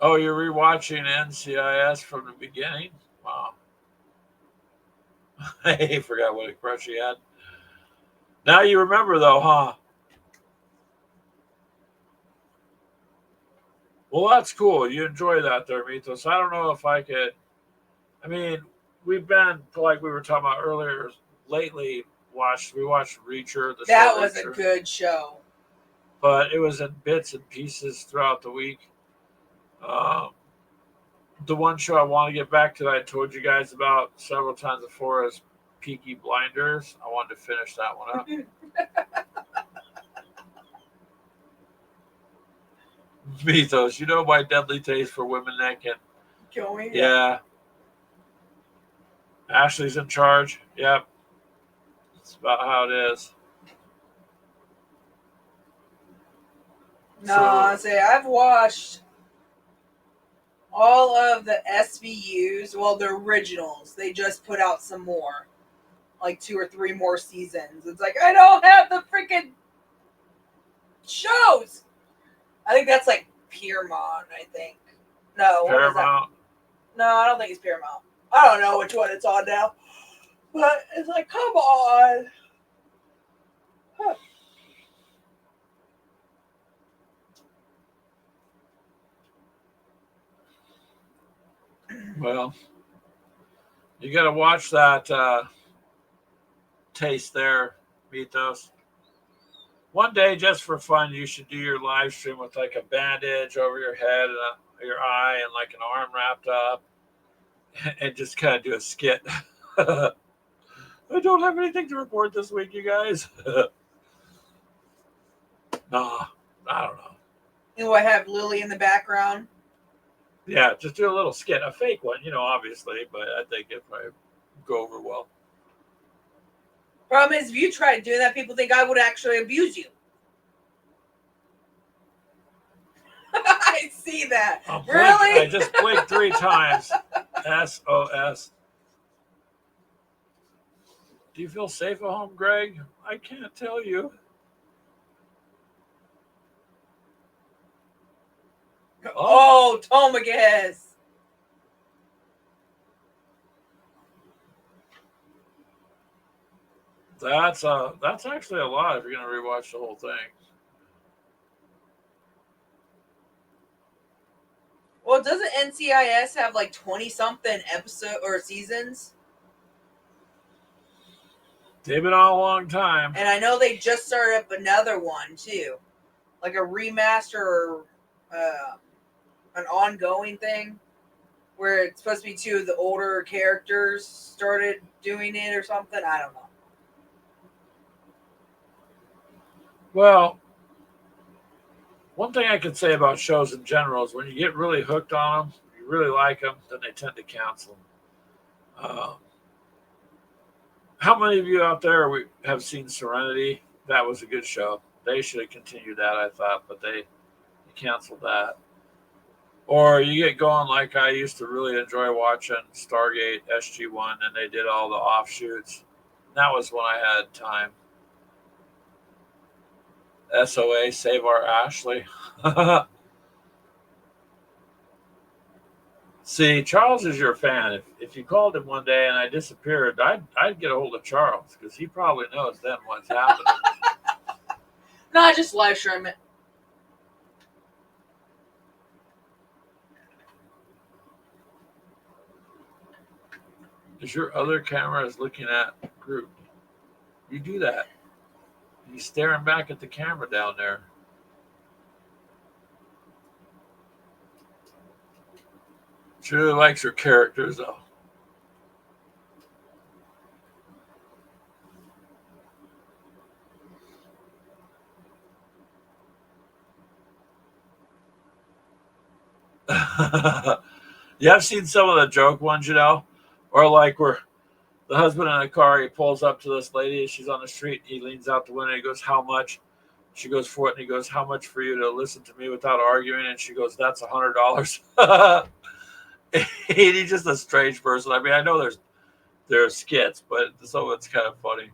you're rewatching NCIS from the beginning? Wow. I forgot what a crush he had. Now you remember though, huh? Well, that's cool. You enjoy that there, Mythos. I don't know if I could. I mean, we've been, like we were talking about earlier, lately, we watched Reacher. That was a good show. But it was in bits and pieces throughout the week. The one show I want to get back to that I told you guys about several times before is Peaky Blinders. I wanted to finish that one up. Mythos, you know my deadly taste for women that can. Kill me. Yeah. Ashley's in charge. Yep. That's about how it is. No, say I've watched all of the SVUs. Well, the originals. They just put out some more, like 2 or 3 more seasons. It's like I don't have the freaking shows. I think that's like Paramount. I think. No, what is that? Paramount. No, I don't think it's Paramount. I don't know which one it's on now. But it's like, come on. Huh. Well, you got to watch that taste there, Mythos. One day, just for fun, you should do your live stream with like a bandage over your head and your eye and like an arm wrapped up and just kind of do a skit. I don't have anything to report this week, you guys. Nah, I don't know. And I have Lily in the background. Yeah, just do a little skit, a fake one, obviously, but I think it might go over well. Problem is, if you try doing that, people think I would actually abuse you. I see that. Really? I just blinked 3 times. SOS. Do you feel safe at home, Greg? I can't tell you. Oh, Tomagas. That's actually a lot if you're gonna rewatch the whole thing. Well, doesn't NCIS have like 20-something episode or seasons? They've been on a long time. And I know they just started up another one too, like a remaster or an ongoing thing, where it's supposed to be 2 of the older characters started doing it or something. I don't know. Well, one thing I can say about shows in general is when you get really hooked on them, you really like them, then they tend to cancel them. How many of you out there have seen Serenity? That was a good show. They should have continued that, I thought, but they canceled that. Or you get going like I used to really enjoy watching Stargate SG-1, and they did all the offshoots. That was when I had time. SOA, save our Ashley. See, Charles is your fan. If you called him one day and I disappeared, I'd get a hold of Charles because he probably knows then what's happening. No, I just live stream it. Is your other camera is looking at group? You do that. He's staring back at the camera down there. She really likes her characters, though. Yeah, I've seen some of the joke ones, or like where the husband in a car, he pulls up to this lady, she's on the street, he leans out the window, he goes, "How much?" She goes, "For it," and he goes, "How much for you to listen to me without arguing?" And she goes, "That's $100. He's just a strange person. I mean, I know there's skits, but so it's kind of funny.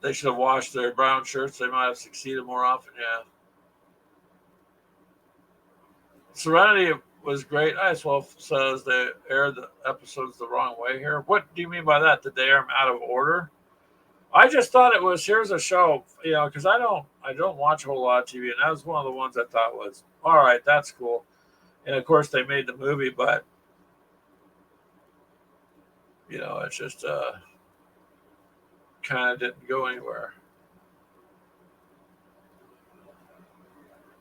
They should have washed their brown shirts. They might have succeeded more often. Yeah. Serenity was great. Well says they aired the episodes the wrong way here. What do you mean by that? Did they air them out of order? I just thought it was here's a show, because I don't watch a whole lot of TV, and that was one of the ones I thought was all right. That's cool. And of course they made the movie, but it's just kind of didn't go anywhere.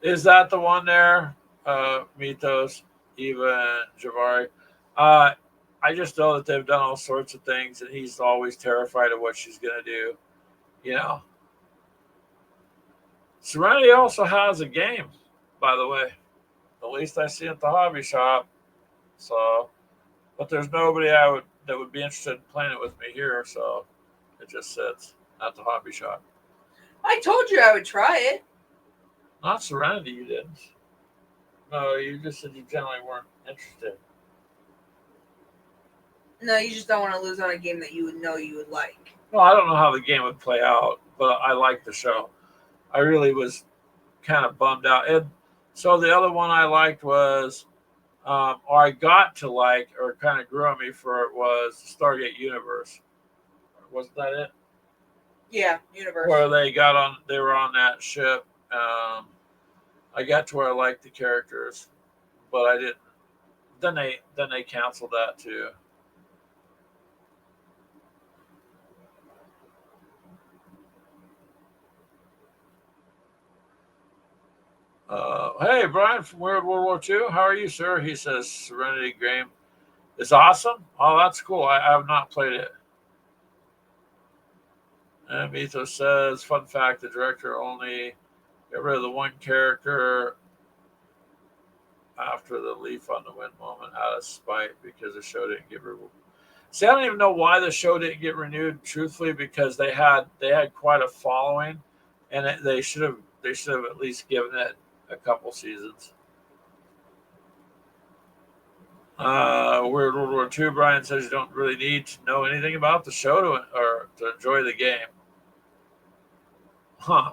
Is that the one there? Mythos, Eva, and Javari. I just know that they've done all sorts of things, and he's always terrified of what she's going to do. You know, Serenity also has a game, by the way. At least I see at the hobby shop. So, but there's nobody that would be interested in playing it with me here. So it just sits at the hobby shop. I told you I would try it. Not Serenity, you didn't. No, you just said you generally weren't interested. No, you just don't want to lose on a game that you would know you would like. Well, I don't know how the game would play out, but I liked the show. I really was kind of bummed out. And so the other one I liked was, or I got to like, or kind of grew on me for it was Stargate Universe. Wasn't that it? Yeah, Universe. Where they were on that ship. I got to where I liked the characters, but I didn't. Then they canceled that too. Hey, Brian from Weird World War II. How are you, sir? He says Serenity game is awesome. Oh, that's cool. I have not played it. And Mythos says, fun fact, the director only got rid of the one character after the leaf on the wind moment out of spite because the show didn't get renewed. See, I don't even know why the show didn't get renewed, truthfully, because they had quite a following, and they should have at least given it a couple seasons. Weird World War II. Brian says you don't really need to know anything about the show to enjoy the game. Huh.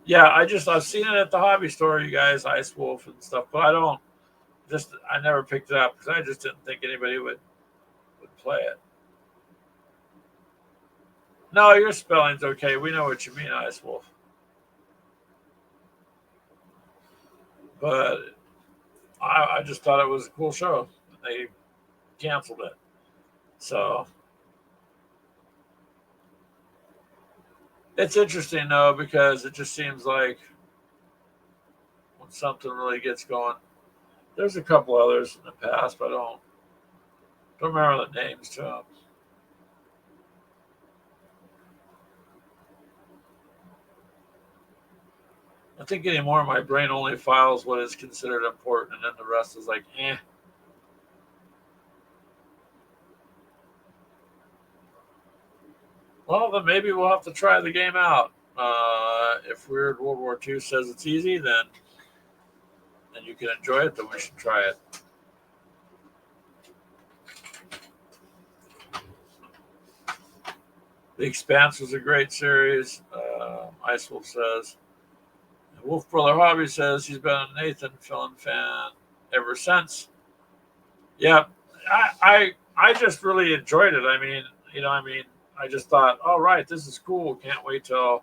Yeah, I've seen it at the hobby store, you guys, Ice Wolf and stuff, but I never picked it up because I just didn't think anybody would play it. No, your spelling's okay. We know what you mean, Ice Wolf. But I just thought it was a cool show. They canceled it. So it's interesting though, because it just seems like when something really gets going, there's a couple others in the past, but I don't remember the names to them. I think anymore my brain only files what is considered important, and then the rest is like, eh. Well, then maybe we'll have to try the game out. If Weird World War II says it's easy, then you can enjoy it, then we should try it. The Expanse was a great series. Ice Wolf says. Wolf Brother Hobby says he's been a Nathan Fillion fan ever since. Yeah, I just really enjoyed it. I just thought, all right, this is cool. Can't wait till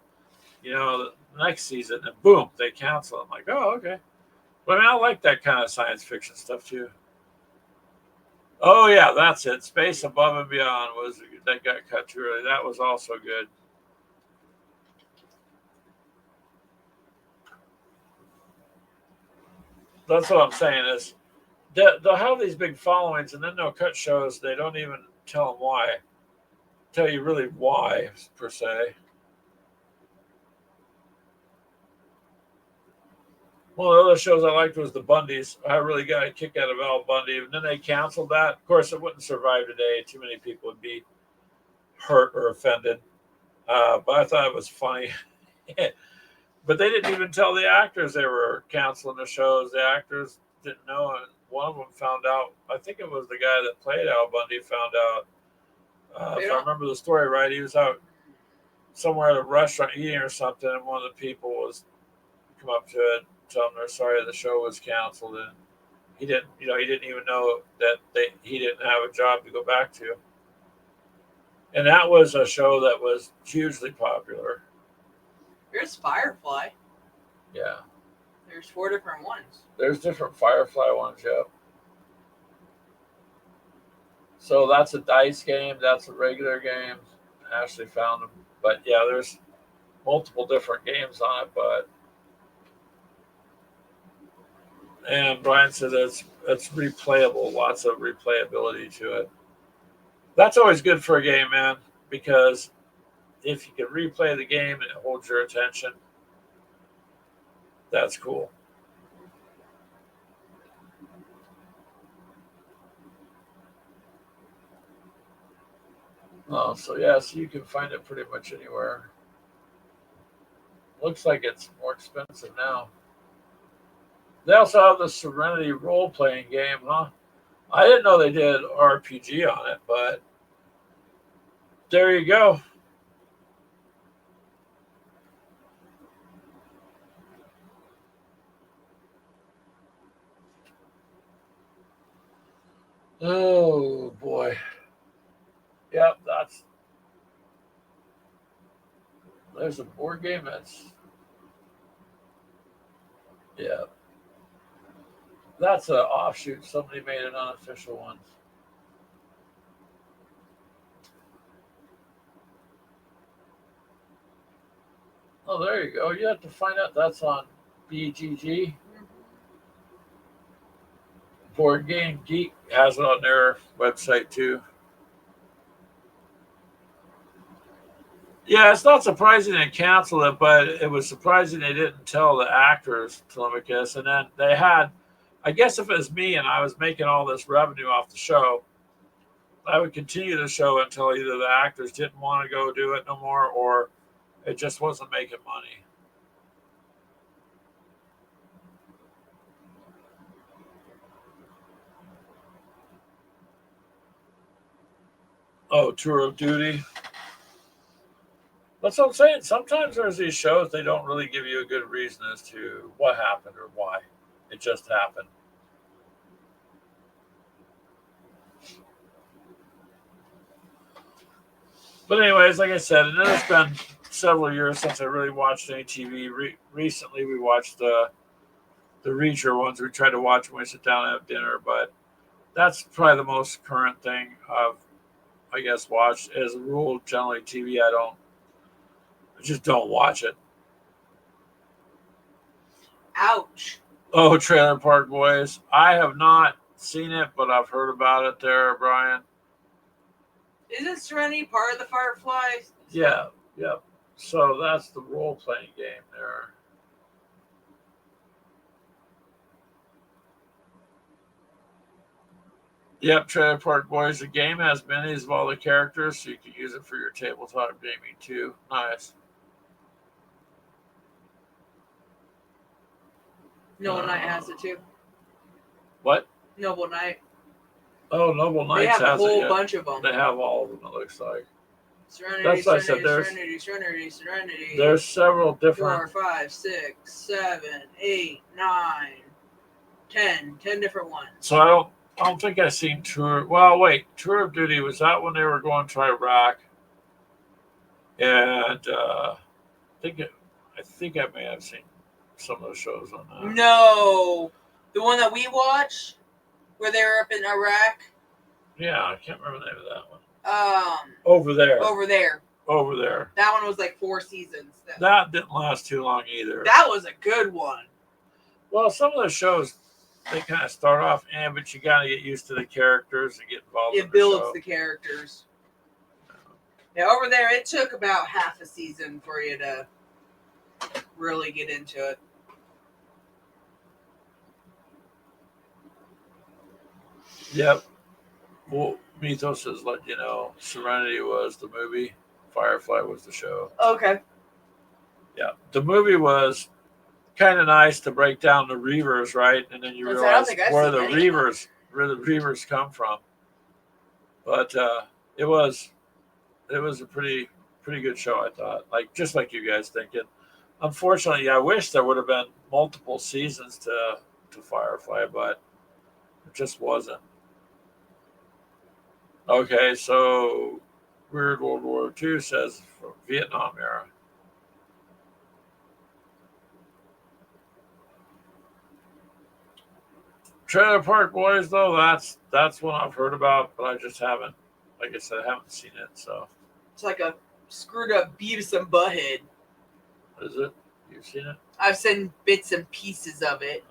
the next season. And boom, they cancel. I'm like, oh, okay. But I like that kind of science fiction stuff too. Oh yeah, that's it. Space Above and Beyond that got cut too early. That was also good. That's what I'm saying is they'll have these big followings and then they'll cut shows. They don't even tell them why. Tell you really why per se. One of the other shows I liked was the Bundys. I really got a kick out of Al Bundy, and then they canceled that. Of course, it wouldn't survive today. Too many people would be hurt or offended. But I thought it was funny. But they didn't even tell the actors they were canceling the shows. The actors didn't know, and one of them found out. I think it was the guy that played Al Bundy found out. If I remember the story right, he was out somewhere at a restaurant eating or something, and one of the people was come up to it, tell them they're sorry the show was canceled, and he didn't even know that he didn't have a job to go back to. And that was a show that was hugely popular. Here's Firefly. Yeah. There's 4 different ones. There's different Firefly ones, yeah. So that's a dice game. That's a regular game. Ashley found them. But yeah, there's multiple different games on it. And Brian said it's replayable. Lots of replayability to it. That's always good for a game, man, because if you can replay the game and it holds your attention, that's cool. Oh, so yeah, so you can find it pretty much anywhere. Looks like it's more expensive now. They also have the Serenity role playing game, huh? I didn't know they did RPG on it, but there you go. Oh boy. Yep, there's a board game yeah. That's an offshoot. Somebody made an unofficial one. Oh, there you go. You have to find out that's on BGG. Board Game Geek has it on their website too. Yeah, it's not surprising they canceled it, but it was surprising they didn't tell the actors, Telemachus. And then they had, I guess if it was me and I was making all this revenue off the show, I would continue the show until either the actors didn't want to go do it no more or it just wasn't making money. Oh, Tour of Duty. That's what I'm saying. Sometimes there's these shows, they don't really give you a good reason as to what happened or why. It just happened. But anyways, like I said, and it's been several years since I really watched any TV. Recently, we watched the Reacher ones. We try to watch when we sit down and have dinner, but that's probably the most current thing I've, I guess, watched. As a rule, generally TV, I just don't watch it. Ouch. Oh, Trailer Park Boys. I have not seen it, but I've heard about it there, Brian. Isn't Serenity part of the Fireflies? Yeah, yep. So that's the role playing game there. Yep, Trailer Park Boys. The game has minis of all the characters, so you can use it for your tabletop gaming too. Nice. Noble Knight has it too. What? Noble Knight. Oh, Noble Knights They have a has whole it. bunch of them. They have all of them, it looks like. Serenity, That's what I said. Serenity. There's several different. 4, 5, 6, 7, 8, 9, 10. 10 different ones. So I don't think I've seen Tour. Well, wait, Tour of Duty, was that when they were going to Iraq? And I think I may have seen some of those shows on that. No, the one that we watched, where they were up in Iraq. Yeah, I can't remember the name of that one. Over there. That one was like 4 seasons. That didn't last too long either. That was a good one. Well, some of the shows, they kind of start off, but you got to get used to the characters and get involved. It builds the characters. Yeah, over there, it took about half a season for you to really get into it. Yep. Well, Mythos has let you know Serenity was the movie, Firefly was the show. Okay. Yeah. The movie was kind of nice to break down the Reavers, right? And then you realize where the Reavers come from. But it was a pretty good show, I thought. Like just like you guys thinking. Unfortunately, I wish there would have been multiple seasons to Firefly, but it just wasn't. Okay, so Weird World War II says from Vietnam era. Trailer Park Boys, though, that's one I've heard about, but I just haven't, like I said, I haven't seen it. So it's like a screwed up Beavis and Butthead. Is it? You've seen it? I've seen bits and pieces of it.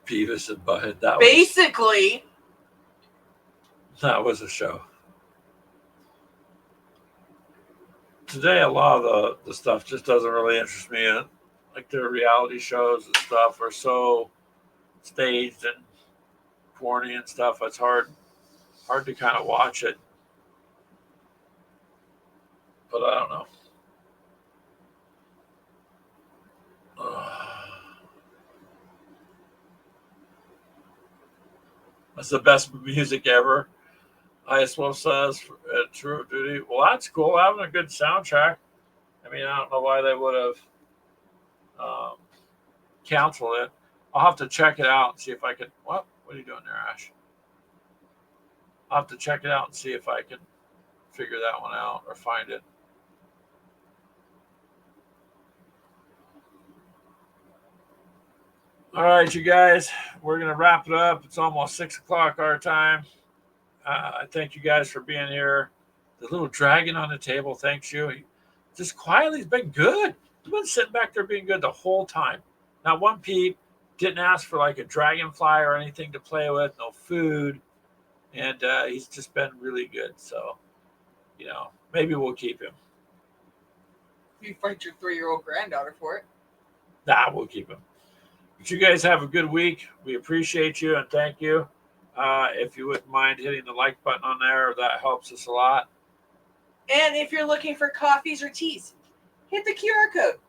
Beavis and Butthead. That basically, That was a show. Today, a lot of the stuff just doesn't really interest me. Like their reality shows and stuff are so staged and corny and stuff. It's hard to kind of watch it. But I don't know. That's the best music ever. ISWO says True of Duty. Well, that's cool. Having a good soundtrack. I mean, I don't know why they would have canceled it. I'll have to check it out and see if I can. What are you doing there, Ash? I'll have to check it out and see if I can figure that one out or find it. All right, you guys, we're going to wrap it up. It's almost 6 o'clock our time. I thank you guys for being here. The little dragon on the table, thanks you. He just quietly has been good. He's been sitting back there being good the whole time. Not one peep. Didn't ask for like a dragonfly or anything to play with. No food. And he's just been really good. So, maybe we'll keep him. You fight your 3-year-old granddaughter for it. Nah, we'll keep him. But you guys have a good week. We appreciate you and thank you. If you wouldn't mind hitting the like button on there, that helps us a lot. And if you're looking for coffees or teas, hit the QR code.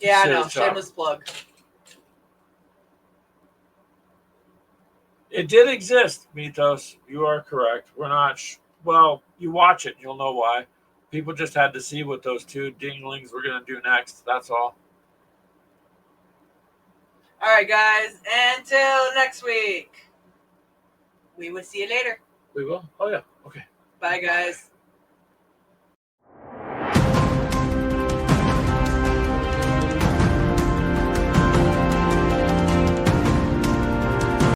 Yeah, I know. Shameless plug. It did exist, Mythos. You are correct. We're not. Well, you watch it, you'll know why. People just had to see what those two dinglings were going to do next. That's all. All right, guys. Until next week. We will see you later. We will? Oh, yeah. Okay. Bye, guys.